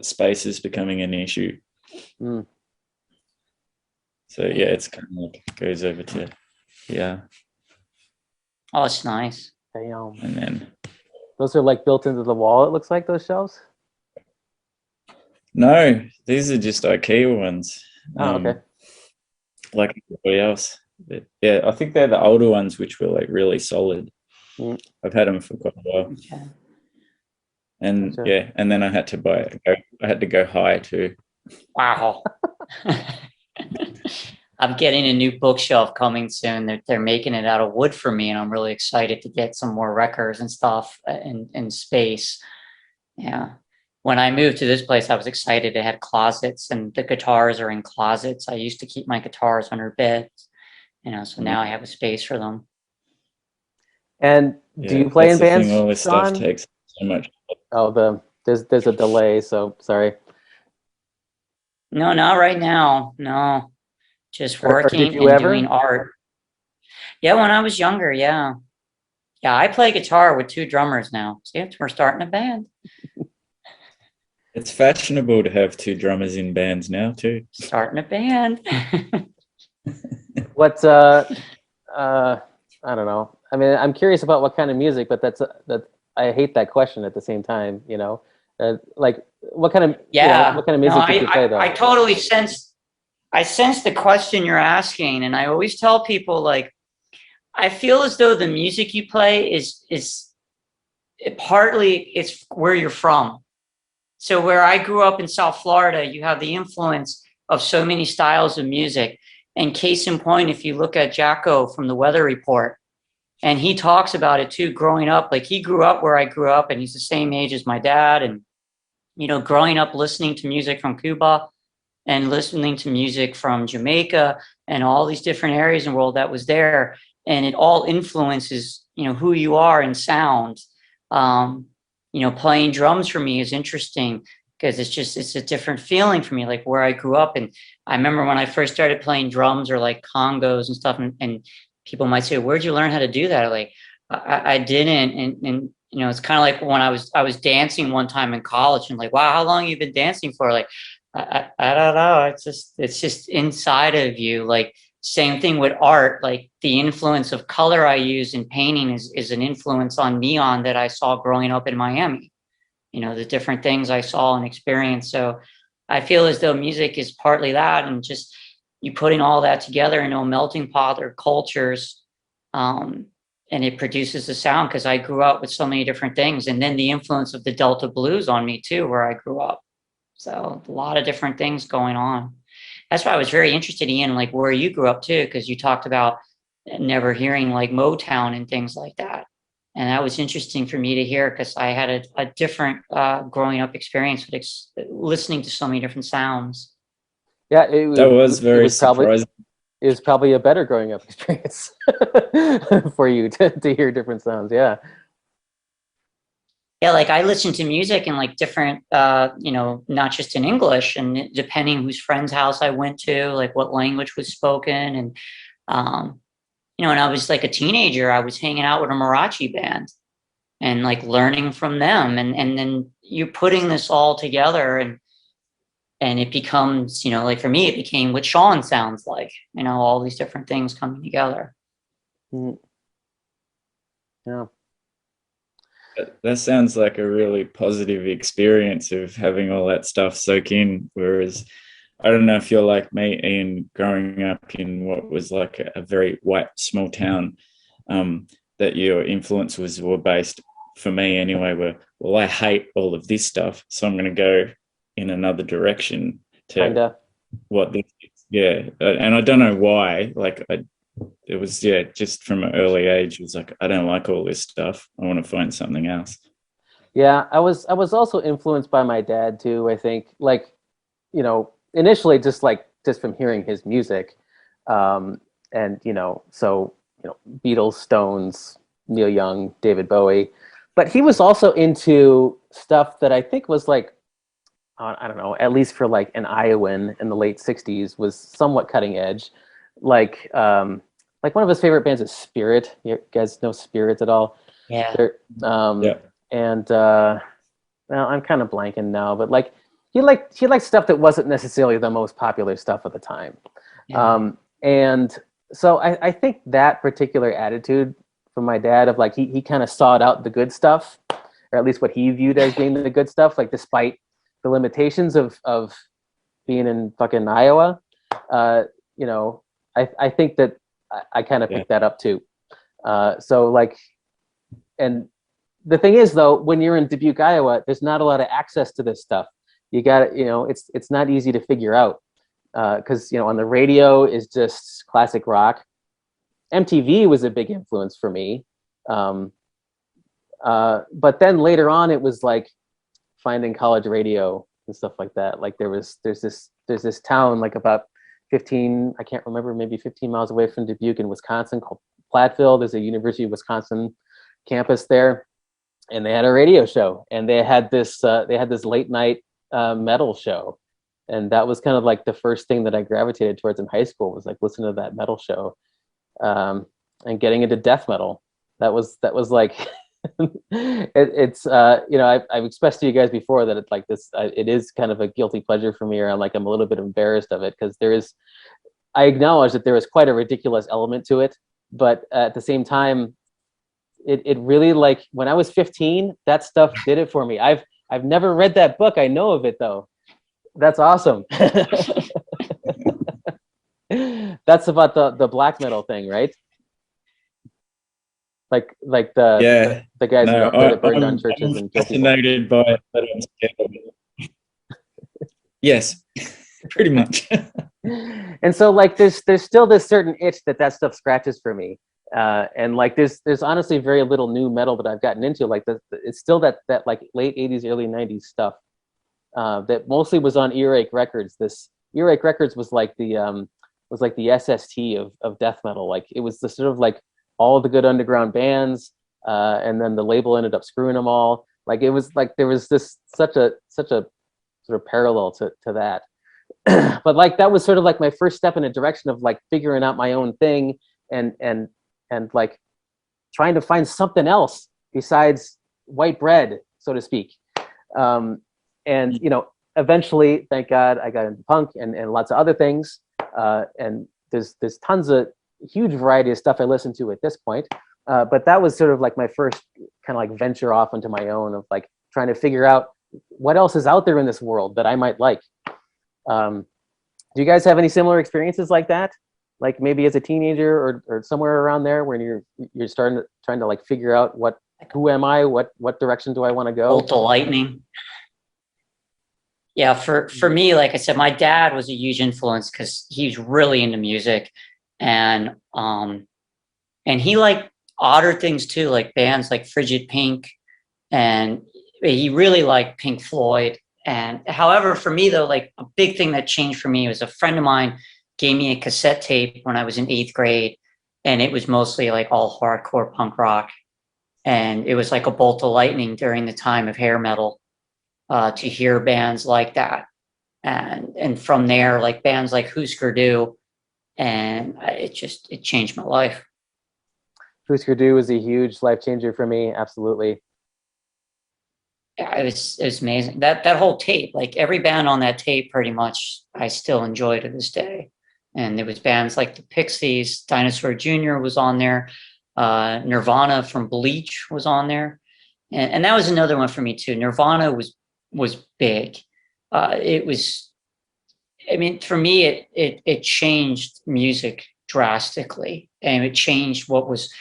space is becoming an issue. Mm. So yeah, it's kind of like goes over to Oh, it's nice. Damn. and then Those are like built into the wall, it looks like, those shelves? no, these are just IKEA ones. Oh, okay. Like everybody else. But yeah, I think they're the older ones, which were like really solid. Mm. I've had them for quite a while. Okay. And Gotcha. yeah, and then I had to I had to go high too. Wow. I'm getting a new bookshelf coming soon. They're making it out of wood for me, and I'm really excited to get some more records and stuff in space. Yeah. When I moved to this place, I was excited. It had closets, and the guitars are in closets. I used to keep my guitars under beds, so now I have a space for them. And do you play in that's the bands, thing, all this stuff Shaun? takes so much. Oh, there's a delay, so sorry. No, not right now. No, just Or working did you and ever? doing art. Yeah, when I was younger, yeah. Yeah, I play guitar with 2 drummers now. See, we're starting a band. It's fashionable to have 2 drummers in bands now too. Starting a band. What I don't know. I mean, I'm curious about what kind of music, but that I hate that question at the same time, like what kind of what kind of music did you play though? I totally sense the question you're asking, and I always tell people, like, I feel as though the music you play is partly it's where you're from. So where I grew up in South Florida, you have the influence of so many styles of music. And case in point, if you look at Jacko from the Weather Report, and he talks about it too, growing up, like he grew up where I grew up, and he's the same age as my dad. And, growing up listening to music from Cuba and listening to music from Jamaica and all these different areas in the world that was there. And it all influences, who you are in sound. Playing drums for me is interesting because it's a different feeling for me, like where I grew up. And I remember when I first started playing drums or like congos and stuff, and people might say, where'd you learn how to do that? Like, I didn't. And it's kind of like when I was dancing one time in college, and like, wow, how long have you been dancing for? Like, I don't know. It's just inside of you. Like, same thing with art. Like the influence of color I use in painting is an influence on neon that I saw growing up in Miami. The different things I saw and experienced. So I feel as though music is partly that, and just you putting all that together into a melting pot or cultures, and it produces a sound, because I grew up with so many different things. And then the influence of the Delta blues on me too, where I grew up. So a lot of different things going on. That's why I was very interested in like where you grew up too, because you talked about never hearing like Motown and things like that. And that was interesting for me to hear, because I had a different growing up experience with listening to so many different sounds. Yeah, That was very surprising. It was probably a better growing up experience for you to hear different sounds. Yeah. yeah, like I listen to music in like different, you know, not just in English, and depending whose friend's house I went to, like what language was spoken. And, you know, when I was like a teenager, I was hanging out with a Marathi band and like learning from them. And then you're putting this all together, and it becomes, you know, like for me, it became what Shaun sounds like, you know, all these different things coming together. Yeah. That sounds like a really positive experience of having all that stuff soak in. Whereas I don't know if you're like me, Ian, growing up in what was like a very white small town, that your influences were based, for me anyway, were, well, I hate all of this stuff, so I'm going to go in another direction to Kinda. what this is. Yeah. And I don't know why, like it was, yeah, just from an early age, it was like, I don't like all this stuff. I want to find something else. Yeah, I was also influenced by my dad too, I think. Like, you know, initially just from hearing his music. And, you know, so, you know, Beatles, Stones, Neil Young, David Bowie. But he was also into stuff that I think was like, I don't know, at least for like an Iowan in the late 60s, was somewhat cutting edge. Like one of his favorite bands is Spirit. You guys know Spirit at all? Yeah. Yeah. And well, I'm kind of blanking now, but like he liked stuff that wasn't necessarily the most popular stuff at the time. Yeah. And so I think that particular attitude from my dad of like he kind of sought out the good stuff, or at least what he viewed as being the good stuff, like despite the limitations of being in fucking Iowa. You know, I think that I kind of picked that up too. So like, and the thing is though, when you're in Dubuque, Iowa, there's not a lot of access to this stuff. You got, you know, it's not easy to figure out, because, you know, on the radio is just classic rock. MTV was a big influence for me. But then later on it was like finding college radio and stuff like that. Like there's this town like about 15, I can't remember, maybe 15 miles away from Dubuque in Wisconsin called Platteville. There's a University of Wisconsin campus there, and they had a radio show, and they had this late night metal show, and that was kind of like the first thing that I gravitated towards in high school, was like listening to that metal show, and getting into death metal. That was like it's you know, I've expressed to you guys before that it's like this, it is kind of a guilty pleasure for me, or I'm a little bit embarrassed of it, because I acknowledge that there is quite a ridiculous element to it, but at the same time, it really, like when I was 15, that stuff did it for me. I've never read that book. I know of it though. That's awesome. That's about the black metal thing, right? Like the guys that burned down churches. I'm fascinated by it, but I'm scared of it. Yes, pretty much. And so like there's still this certain itch that stuff scratches for me. And like there's honestly very little new metal that I've gotten into. Like it's still that like late 80s, early 90s stuff that mostly was on Earache Records. This Earache Records was like the SST of death metal. Like it was the sort of like all of the good underground bands, and then the label ended up screwing them all. Like it was like there was this such a sort of parallel to that. But like that was sort of like my first step in a direction of like figuring out my own thing, and like trying to find something else besides white bread, so to speak. And you know, eventually, thank God, I got into punk and lots of other things. And there's tons of huge variety of stuff I listen to at this point. But that was sort of like my first kind of like venture off into my own of like trying to figure out what else is out there in this world that I might like. Do you guys have any similar experiences like that? Like maybe as a teenager or somewhere around there when you're trying to like figure out who am I? What direction do I want to go? Bolt of lightning. Yeah, for me, like I said, my dad was a huge influence because he's really into music, and he liked odder things too, like bands like Frigid Pink, and he really liked Pink Floyd. And however, for me though, like a big thing that changed for me was a friend of mine gave me a cassette tape when I was in 8th grade, and it was mostly like all hardcore punk rock. And it was like a bolt of lightning during the time of hair metal to hear bands like that. And from there, like bands like Husker Du, and it changed my life. Husker Du was a huge life changer for me. Absolutely. Yeah, it was amazing. That whole tape, like every band on that tape, pretty much I still enjoy to this day. And there was bands like the Pixies, Dinosaur Jr. was on there, Nirvana from Bleach was on there, and that was another one for me too. Nirvana was big. It was, I mean, for me, it changed music drastically, and it changed what was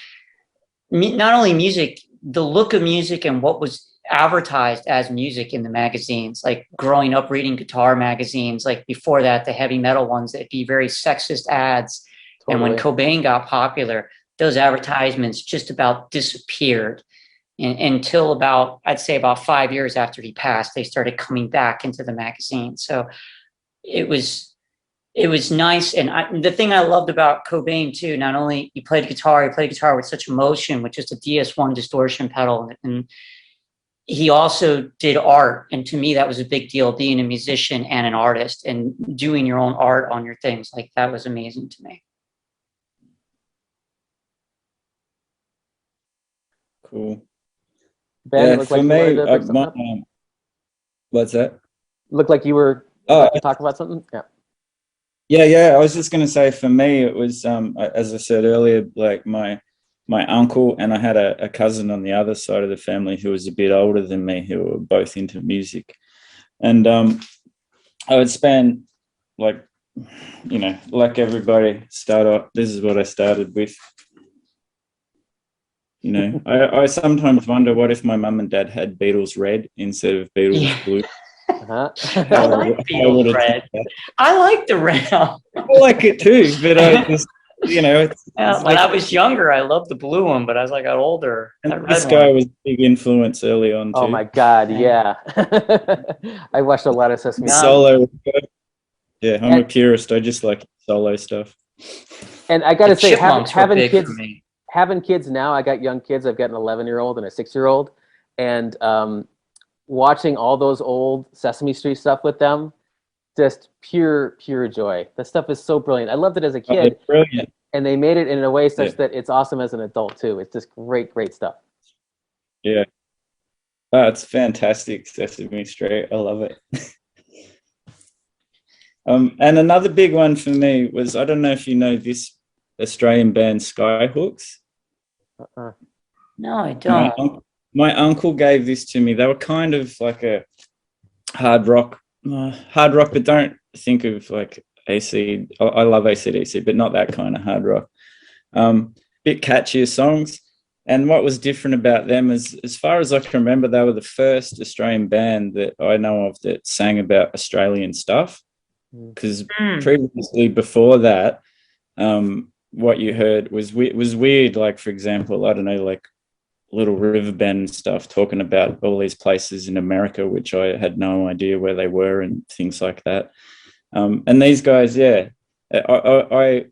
not only music, the look of music, and what was advertised as music in the magazines. Like growing up reading guitar magazines, like before that, the heavy metal ones, that'd be very sexist ads. Totally. And when Cobain got popular, those advertisements just about disappeared until about, I'd say about 5 years after he passed, they started coming back into the magazine. So it was nice. And the thing I loved about Cobain too, not only he played guitar with such emotion, with just a DS1 distortion pedal, and he also did art. And to me, that was a big deal, being a musician and an artist and doing your own art on your things. Like that was amazing to me. Cool. Ben, yeah, for me, what's that? Looked like you were about to talk about something. Yeah. I was just going to say, for me, it was, as I said earlier, like my uncle, and I had a cousin on the other side of the family who was a bit older than me, who were both into music. And I would spend, like, you know, like everybody, this is what I started with. You know, I sometimes wonder, what if my mum and dad had Beatles Red instead of Beatles Blue? I like Beatles Red. I like the red. I like it too, but I just, you know, when I was younger, I loved the blue one, but as I got older, and this guy was a big influence early on too. Oh my God, yeah. I watched a lot of Sesame Street. Solo. Yeah, I'm a purist. I just like solo stuff. And I gotta say, having kids now, I got young kids. I've got an 11-year-old and a 6-year-old, and watching all those old Sesame Street stuff with them, just pure joy. That stuff is so brilliant. I loved it as a kid. Oh, brilliant. And they made it in a way such that it's awesome as an adult too. It's just great stuff. Yeah. Oh, it's fantastic, Sesame Street. I love it. And another big one for me was, I don't know if you know this Australian band, Skyhooks. No, I don't. My uncle gave this to me. They were kind of like a hard rock, but don't think of like AC. I love AC/DC, but not that kind of hard rock. Bit catchier songs. And what was different about them is, as far as I can remember, they were the first Australian band that I know of that sang about Australian stuff. Because previously, before that, what you heard was weird. Like, for example, I don't know, like Little River Band and stuff, talking about all these places in America, which I had no idea where they were and things like that. And these guys, I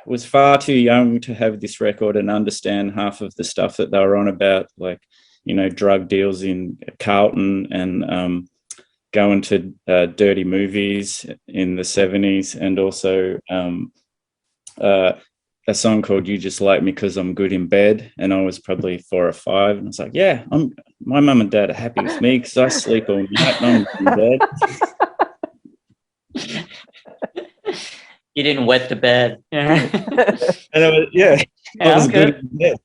was far too young to have this record and understand half of the stuff that they were on about, like, you know, drug deals in Carlton and going to dirty movies in the 70s, and also a song called "You Just Like Me Because I'm Good in Bed," and I was probably 4 or 5, and I was like, "Yeah, my mum and dad are happy with me because I sleep all night and I'm in bed." You didn't wet the bed. And I was good in bed.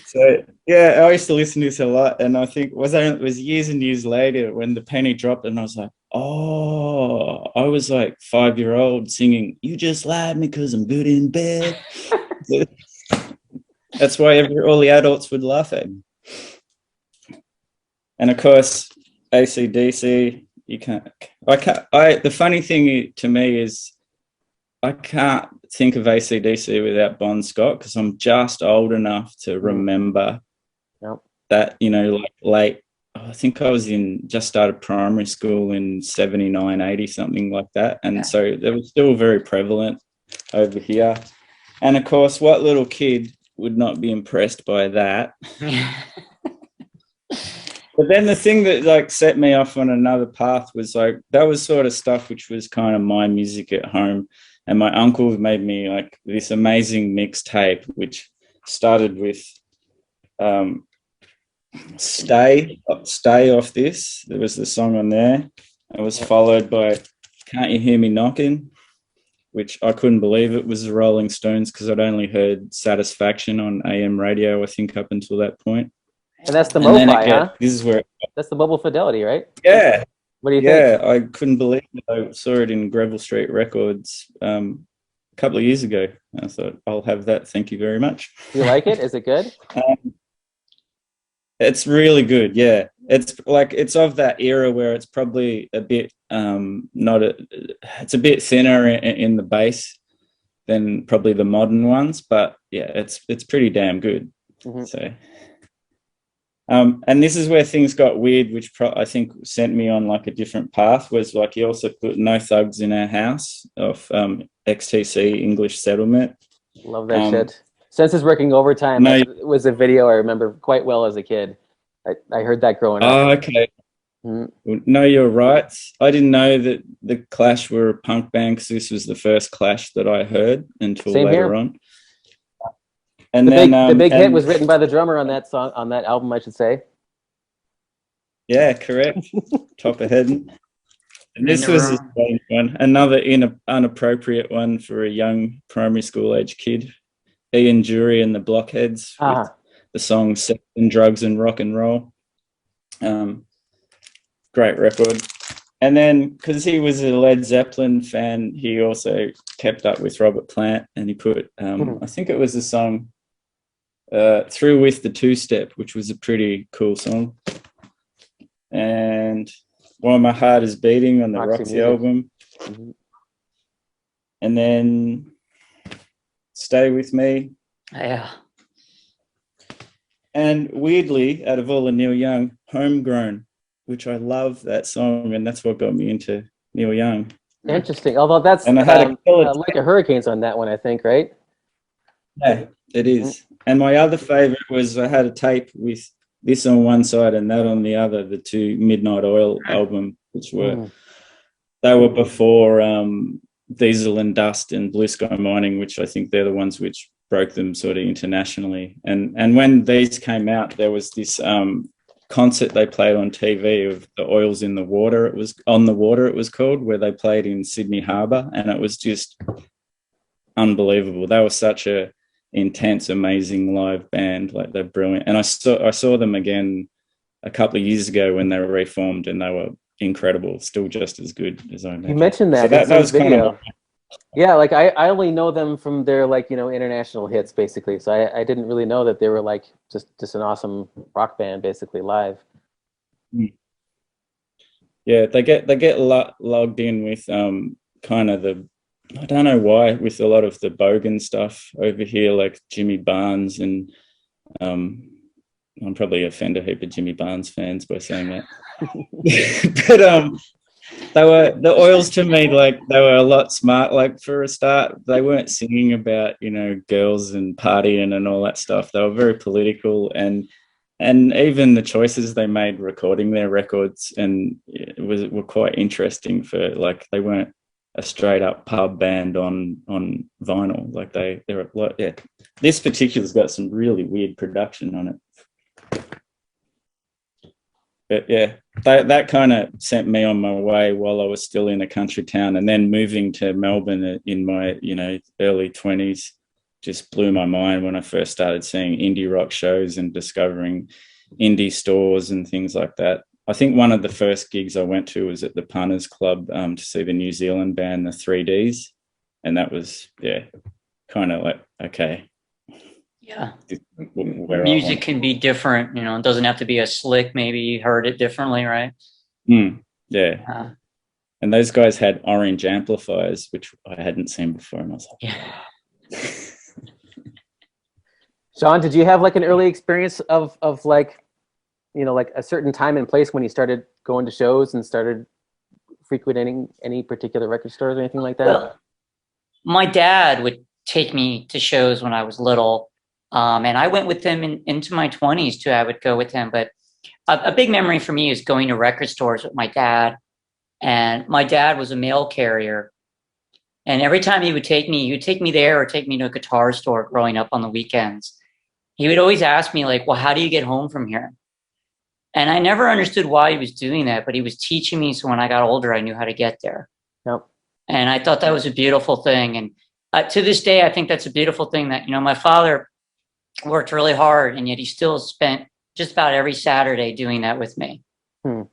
So yeah, I used to listen to this a lot, and I think it was years and years later when the penny dropped, and I was like, oh, I was like 5-year-old singing "You Just Like Me Because I'm Good in Bed." That's why all the adults would laugh at me. And of course, AC/DC. The funny thing to me is, I can't think of AC/DC without Bon Scott, because I'm just old enough to remember that, you know, like late, I think I was just started primary school in 79, 80, something like that. And so they were still very prevalent over here. And of course, what little kid would not be impressed by that. But then the thing that like set me off on another path was like that was sort of stuff which was kind of my music at home, and my uncle made me like this amazing mixtape which started with Stay Off This. There was the song on there. It was followed by Can't You Hear Me Knocking, which I couldn't believe it was the Rolling Stones because I'd only heard Satisfaction on AM radio, I think, up until that point. And that's the MoFi, huh? This is where that's the Mobile Fidelity, right? Yeah. What do you think? Yeah, I couldn't believe it. I saw it in Greville Street Records a couple of years ago. I thought, I'll have that. Thank you very much. Do you like it? Is it good? It's really good. Yeah, it's like it's of that era where it's probably a bit it's a bit thinner in the bass than probably the modern ones, but yeah, it's pretty damn good. Mm-hmm. So. And this is where things got weird, which I think sent me on like a different path. Was like he also put No Thugs in Our House of XTC English Settlement. Love that shit. Senses Working Overtime was a video I remember quite well as a kid. I heard that growing up. Oh, okay. Mm-hmm. Know Your Rights. I didn't know that the Clash were a punk band because this was the first Clash that I heard until later on. And the big hit was written by the drummer on that song, on that album, I should say. Yeah, correct. Top of Heaven. And this was a strange one, another inappropriate one for a young primary school age kid. Ian Jury and the Blockheads with the song Sex and Drugs and Rock and Roll. Great record. And then, because he was a Led Zeppelin fan, he also kept up with Robert Plant, and he put, I think it was the song Through With the Two-Step, which was a pretty cool song. And While My Heart Is Beating on the Roxy album. Mm-hmm. And then Stay With Me. Yeah. And weirdly, out of all the Neil Young, Homegrown, which I love that song, and that's what got me into Neil Young. Interesting. Although that's and I had like a Hurricanes on that one, I think, right? Yeah, it is. And my other favorite was I had a tape with this on one side and that on the other, the two Midnight Oil album, which were they were before Diesel and Dust and Blue Sky Mining, which I think they're the ones which broke them sort of internationally. And when these came out, there was this concert they played on TV of the Oils in the Water. It was On the Water, it was called, where they played in Sydney Harbour, and it was just unbelievable. They were such a intense, amazing live band. Like, they're brilliant. And I saw them again a couple of years ago when they were reformed, and they were incredible, still just as good as I imagine. You mentioned that. So that was video. Kind of yeah, like I only know them from their international hits, basically. So I didn't really know that they were like just an awesome rock band, basically live. Yeah, they get logged in with kind of the, I don't know why, with a lot of the bogan stuff over here, like Jimmy Barnes, and I'm probably offend a heap of Jimmy Barnes fans by saying that. But they were, the Oils to me, like, they were a lot smart. Like, for a start, they weren't singing about, girls and partying and all that stuff. They were very political, and even the choices they made recording their records were quite interesting. For, like, they weren't a straight up pub band on vinyl. Like, they're like, yeah. This particular's got some really weird production on it. But yeah, that kind of sent me on my way while I was still in a country town, and then moving to Melbourne in my early 20s just blew my mind when I first started seeing indie rock shows and discovering indie stores and things like that. I think one of the first gigs I went to was at the Punters Club to see the New Zealand band, the 3Ds, and that was kind of like, okay. Yeah, music can be different. It doesn't have to be as slick. Maybe you heard it differently, right? Yeah. And those guys had orange amplifiers, which I hadn't seen before, and I was like, yeah. Shaun, did you have like an early experience of like, like a certain time and place when you started going to shows and started frequenting any particular record stores or anything like that? Well, my dad would take me to shows when I was little. And I went with him into my 20s too. I would go with him. But a big memory for me is going to record stores with my dad. And my dad was a mail carrier. And every time he would take me there or take me to a guitar store growing up on the weekends. He would always ask me like, well, how do you get home from here? And I never understood why he was doing that, but he was teaching me. So when I got older, I knew how to get there. Yep. And I thought that was a beautiful thing. And to this day, I think that's a beautiful thing that, my father worked really hard and yet he still spent just about every Saturday doing that with me.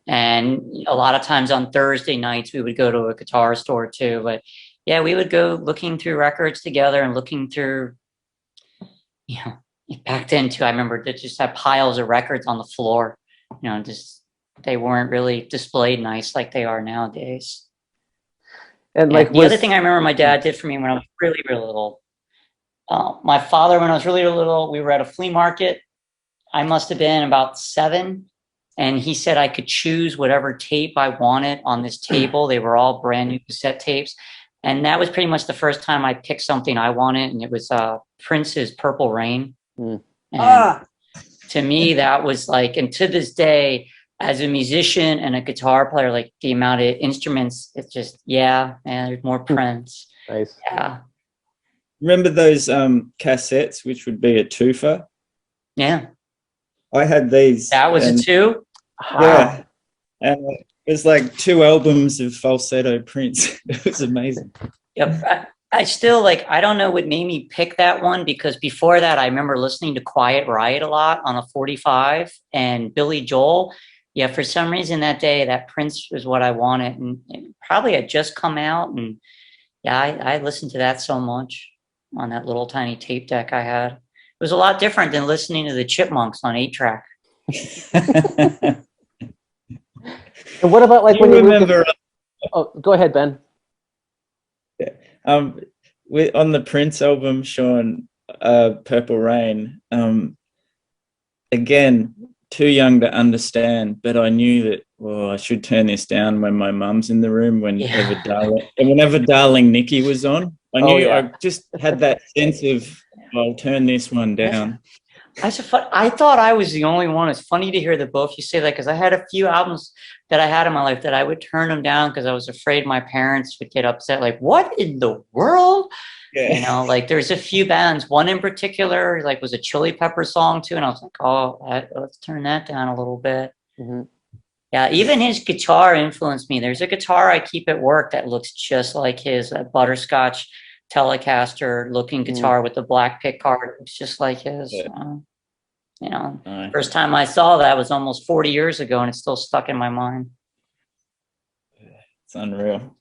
And a lot of times on Thursday nights, we would go to a guitar store too. But yeah, we would go looking through records together and looking through, back then too, I remember they just had piles of records on the floor. Just they weren't really displayed nice like they are nowadays. And the other thing I remember my dad did for me when I was really, really little, my father, when I was really little, we were at a flea market. I must have been about 7. And he said I could choose whatever tape I wanted on this table. They were all brand new cassette tapes. And that was pretty much the first time I picked something I wanted. And it was Prince's Purple Rain. And to me, that was like, and to this day, as a musician and a guitar player, like the amount of instruments, it's just, there's more Prince. Nice. Yeah. Remember those cassettes, which would be a twofer? Yeah. I had these. That was a 2? Yeah. And it was like 2 albums of falsetto Prince. It was amazing. Yep. I still I don't know what made me pick that one, because before that, I remember listening to Quiet Riot a lot on a 45 and Billy Joel. Yeah, for some reason that day, that Prince was what I wanted. And it probably had just come out. And I listened to that so much on that little tiny tape deck I had. It was a lot different than listening to the Chipmunks on 8-track. And what about when you remember? Oh, go ahead, Ben. Yeah. On the Prince album, Shaun, Purple Rain, again, too young to understand, but I knew that, I should turn this down when my mum's in the room, whenever Darling Nikki was on. I knew I just had that sense of, I'll turn this one down. I thought I was the only one. It's funny to hear that both you say that, because I had a few albums that I had in my life that I would turn them down because I was afraid my parents would get upset. Like, what in the world? Yeah. There's a few bands. One in particular, was a Chili Pepper song too, and I was like, let's turn that down a little bit. Mm-hmm. Yeah, even his guitar influenced me. There's a guitar I keep at work that looks just like his, butterscotch Telecaster looking guitar with the black pick guard. It's just like his. First time I saw that was almost 40 years ago, and it's still stuck in my mind. It's unreal.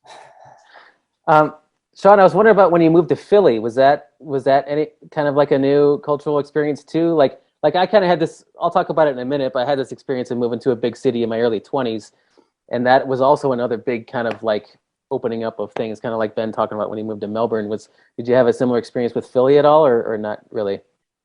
Shaun, I was wondering about when you moved to Philly. Was that any kind of a new cultural experience too? Like I kind of had this. I'll talk about it in a minute, but I had this experience of moving to a big city in my early 20s, and that was also another big kind of opening up of things, kind of like Ben talking about when he moved to Melbourne. Did you have a similar experience with Philly at all, or not really?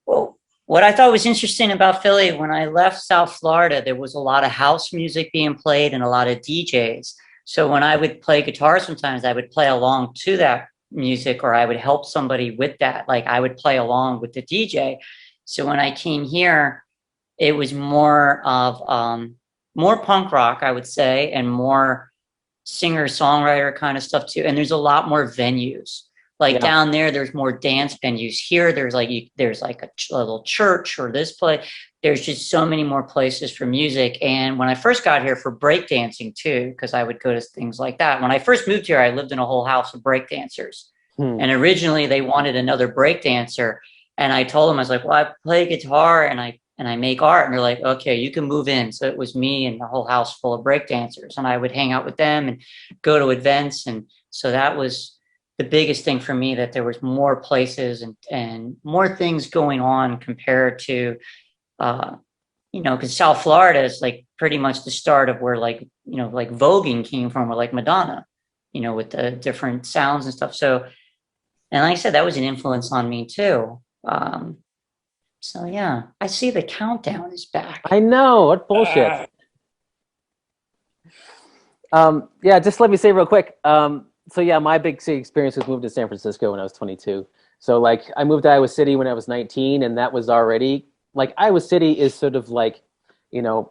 Well, what I thought was interesting about Philly, when I left South Florida, there was a lot of house music being played and a lot of DJs. So when I would play guitar, sometimes I would play along to that music, or I would help somebody with that. I would play along with the DJ. So when I came here, it was more of more punk rock, I would say, and more singer-songwriter kind of stuff too. And there's a lot more venues. Down there's more dance venues. Here, there's a little church or this place. There's just so many more places for music. And when I first got here, for breakdancing too, because I would go to things like that. When I first moved here, I lived in a whole house of breakdancers. And originally they wanted another breakdancer. And I told them, I was like, well, I play guitar and I make art. And they're like, okay, you can move in. So it was me and the whole house full of breakdancers. And I would hang out with them and go to events. And so that was the biggest thing for me, that there was more places and more things going on compared to, because South Florida is pretty much the start of where voguing came from, or Madonna, with the different sounds and stuff. So, and like I said, that was an influence on me too. So yeah, I see the countdown is back. I know, what bullshit. Just let me say real quick. So yeah, my big city experience was moving to San Francisco when I was 22. So like I moved to Iowa City when I was 19, and that was already like Iowa City is sort of like, you know,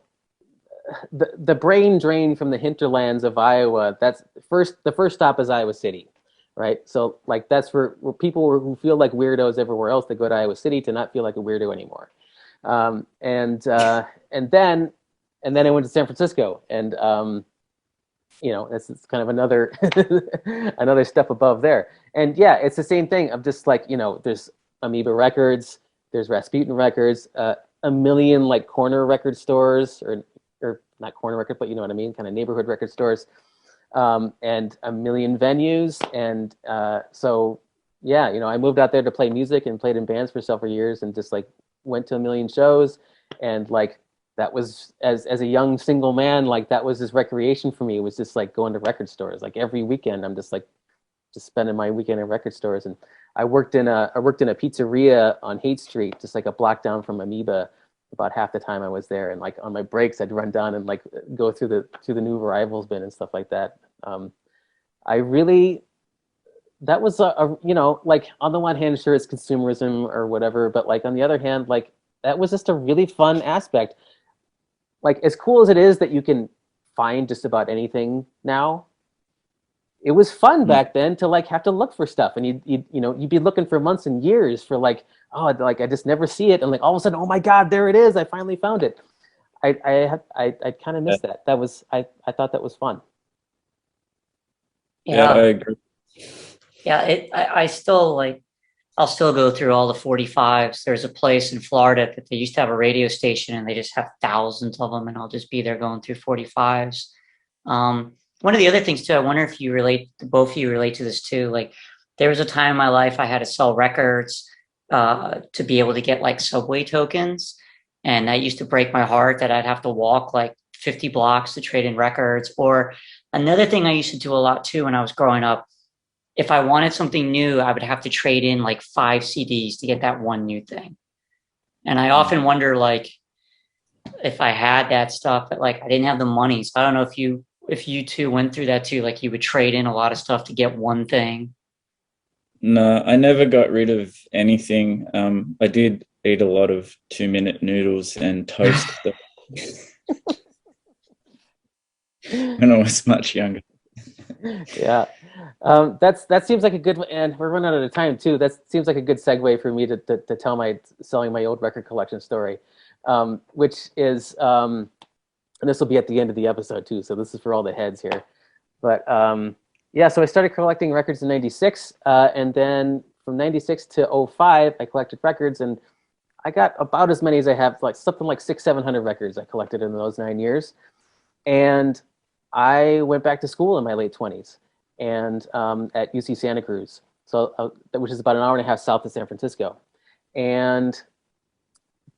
the brain drain from the hinterlands of Iowa. That's the first stop is Iowa City, right? So like that's where people who feel like weirdos everywhere else, they go to Iowa City to not feel like a weirdo anymore. And then I went to San Francisco, and you know, it's kind of another another step above there. And yeah, it's the same thing. I'm just like, you know, there's Amoeba Records, there's Rasputin Records, a million like corner record stores, or not corner record, but you know what I mean, kind of neighborhood record stores, and a million venues. And so yeah, you know, I moved out there to play music and played in bands for several years, and just like went to a million shows. And like that was, as a young single man, like that was just recreation for me. It was just like going to record stores. Like every weekend I'm just spending my weekend in record stores. And I worked in a pizzeria on Haight Street, just like a block down from Amoeba, about half the time I was there. And like on my breaks I'd run down and like go through the new arrivals bin and stuff like that. That was a you know, like on the one hand, sure, it's consumerism or whatever, but like on the other hand, like that was just a really fun aspect. Like as cool as it is that you can find just about anything now, it was fun back then to like have to look for stuff, and you'd be looking for months and years for like, oh, like I just never see it, and like all of a sudden, oh my God, there it is! I finally found it. I kind of missed that. That was I thought that was fun. Yeah, I agree. Yeah, I still like, I'll still go through all the 45s. There's a place in Florida that they used to have a radio station, and they just have thousands of them, and I'll just be there going through 45s. One of the other things too, I wonder if both of you relate to this too. Like there was a time in my life I had to sell records to be able to get like subway tokens. And that used to break my heart that I'd have to walk like 50 blocks to trade in records. Or another thing I used to do a lot too when I was growing up, if I wanted something new, I would have to trade in like 5 CDs to get that one new thing. And I often wonder, like, if I had that stuff, but like I didn't have the money. So I don't know if you two went through that too, like you would trade in a lot of stuff to get one thing. No, I never got rid of anything. I did eat a lot of 2-minute noodles and toast when I was much younger. Yeah. That seems like a good, and we're running out of time too. That seems like a good segue for me to tell my selling my old record collection story, which is, and this will be at the end of the episode too. So this is for all the heads here. But yeah, so I started collecting records in '96, and then from '96 to '05, I collected records, and I got about as many as I have, like something like 600-700 records I collected in those 9 years. And I went back to school in my late 20s, and at UC Santa Cruz, so which is about an hour and a half south of San Francisco. And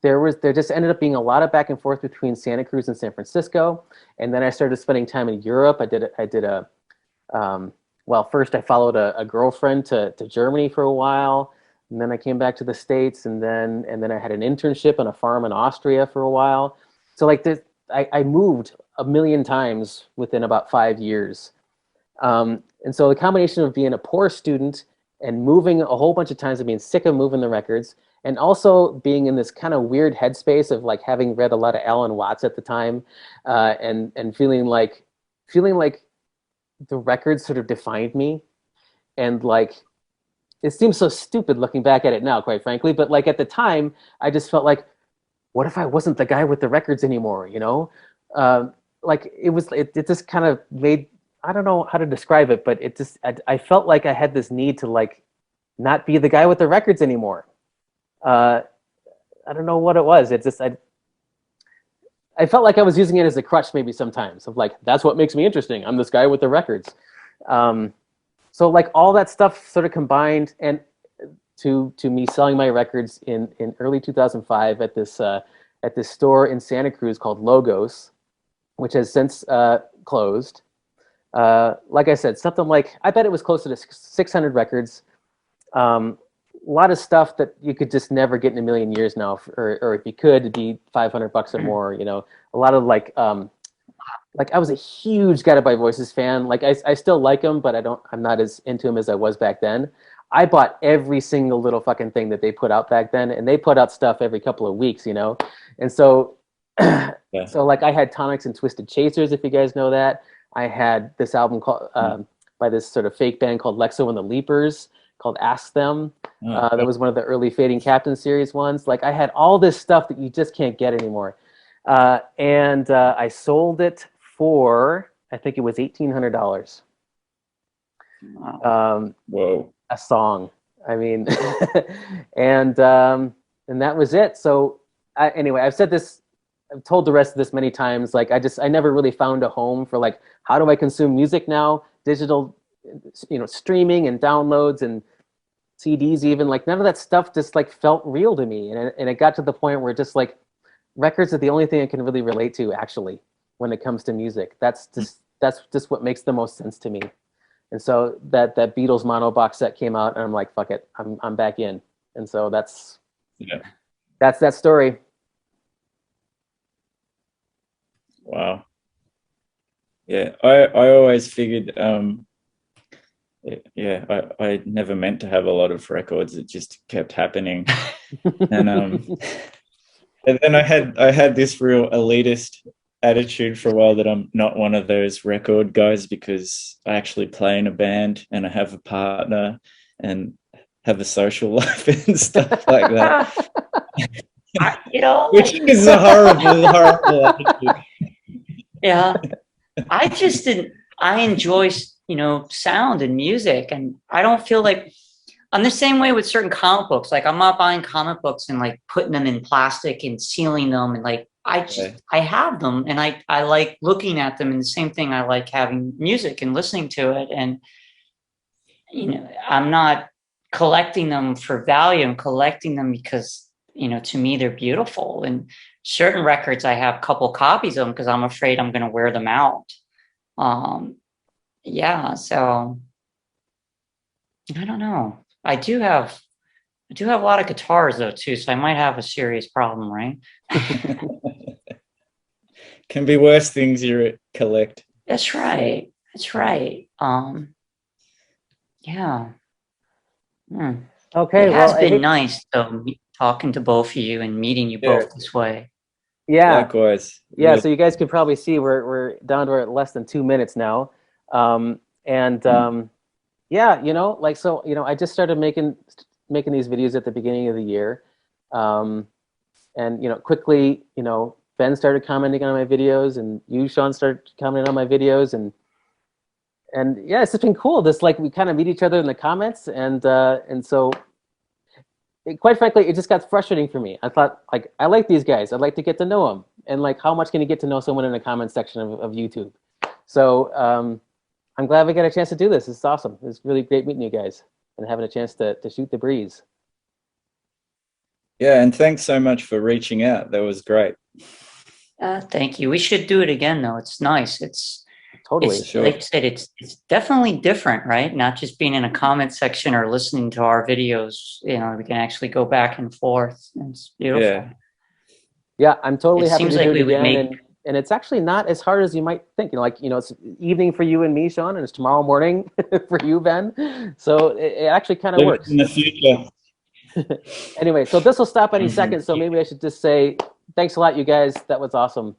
there just ended up being a lot of back and forth between Santa Cruz and San Francisco. And then I started spending time in Europe. Well, first I followed a girlfriend to Germany for a while, and then I came back to the States, and then I had an internship on a farm in Austria for a while. So like I moved a million times within about 5 years. And so the combination of being a poor student and moving a whole bunch of times and being sick of moving the records, and also being in this kind of weird headspace of like having read a lot of Alan Watts at the time, and feeling like the records sort of defined me. And like, it seems so stupid looking back at it now, quite frankly, but like at the time, I just felt like, what if I wasn't the guy with the records anymore, you know? Like it just kind of made, I don't know how to describe it, but it just, I felt like I had this need to like not be the guy with the records anymore. I don't know what it was. It's just, I felt like I was using it as a crutch maybe sometimes, of like, that's what makes me interesting. I'm this guy with the records. So like all that stuff sort of combined, and to me selling my records in early 2005 at this store in Santa Cruz called Logos, which has since closed. Like I said, something like, I bet it was closer to 600 records. A lot of stuff that you could just never get in a million years now, or if you could, it'd be $500 or more. You know, a lot of like I was a huge Guided by Voices fan. Like I still like him, but I'm not as into him as I was back then. I bought every single little fucking thing that they put out back then, and they put out stuff every couple of weeks, you know? And so, so like I had Tonics and Twisted Chasers, if you guys know that. I had this album called, by this sort of fake band called Lexo and the Leapers, called Ask Them. That was one of the early Fading Captain series ones. Like I had all this stuff that you just can't get anymore. And I sold it for, I think it was $1,800. Whoa. A song. I mean, and that was it. So anyway, I've said this, I've told the rest of this many times. Like I never really found a home for like, how do I consume music now? Digital, you know, streaming and downloads and CDs even, like none of that stuff just like felt real to me. And it got to the point where just like records are the only thing I can really relate to actually when it comes to music. That's just what makes the most sense to me. And so that Beatles mono box set came out, and I'm like, fuck it, I'm back in. And so that's that story. Wow. Yeah, I always figured, I never meant to have a lot of records. It just kept happening, and then I had this real elitist attitude for a while that I'm not one of those record guys because I actually play in a band and I have a partner and have a social life and stuff like that. You know, which is a horrible attitude. Yeah, I just didn't. I enjoy, you know, sound and music, and I don't feel like I'm the same way with certain comic books. Like I'm not buying comic books and like putting them in plastic and sealing them, and like I have them and I like looking at them, and the same thing I like having music and listening to it. And you know, I'm not collecting them for value. I'm collecting them because, you know, to me they're beautiful. And certain records I have a couple copies of them because I'm afraid I'm going to wear them out. Yeah, so I don't know. I do have a lot of guitars though too, so I might have a serious problem, right? Can be worse things you collect. That's right. That's right. Yeah. Okay. It has been nice though, talking to both of you and meeting you both this way. Yeah. Likewise. Yeah. So you guys can probably see we're down to less than 2 minutes now. Yeah, you know, like, so, you know, I just started making these videos at the beginning of the year. And, you know, quickly, you know, Ben started commenting on my videos, and you, Shaun, started commenting on my videos, and yeah, it's just been cool. This, like, we kind of meet each other in the comments, and so quite frankly, it just got frustrating for me. I thought, like, I like these guys. I'd like to get to know them. And like, how much can you get to know someone in the comment section of YouTube? So I'm glad we got a chance to do this. It's awesome. It's really great meeting you guys and having a chance to shoot the breeze. Yeah, and thanks so much for reaching out. That was great. Thank you. We should do it again, though. It's nice. It's totally, sure. Like I said, it's definitely different, right? Not just being in a comment section or listening to our videos. You know, we can actually go back and forth. It's beautiful. Yeah, I'm totally happy to do it again. Make... And it's actually not as hard as you might think. You know, like, you know, it's evening for you and me, Shaun, and it's tomorrow morning for you, Ben. So it actually kind of works. In the future. Anyway, so this will stop any second. So maybe I should just say thanks a lot, you guys. That was awesome.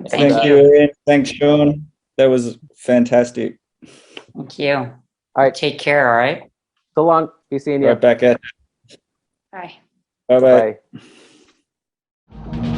Thank you, Ian. Thanks, Shaun. That was fantastic. Thank you. All right. Take care. All right. So long. Be seeing you. Right back at. Bye. Bye-bye. Bye.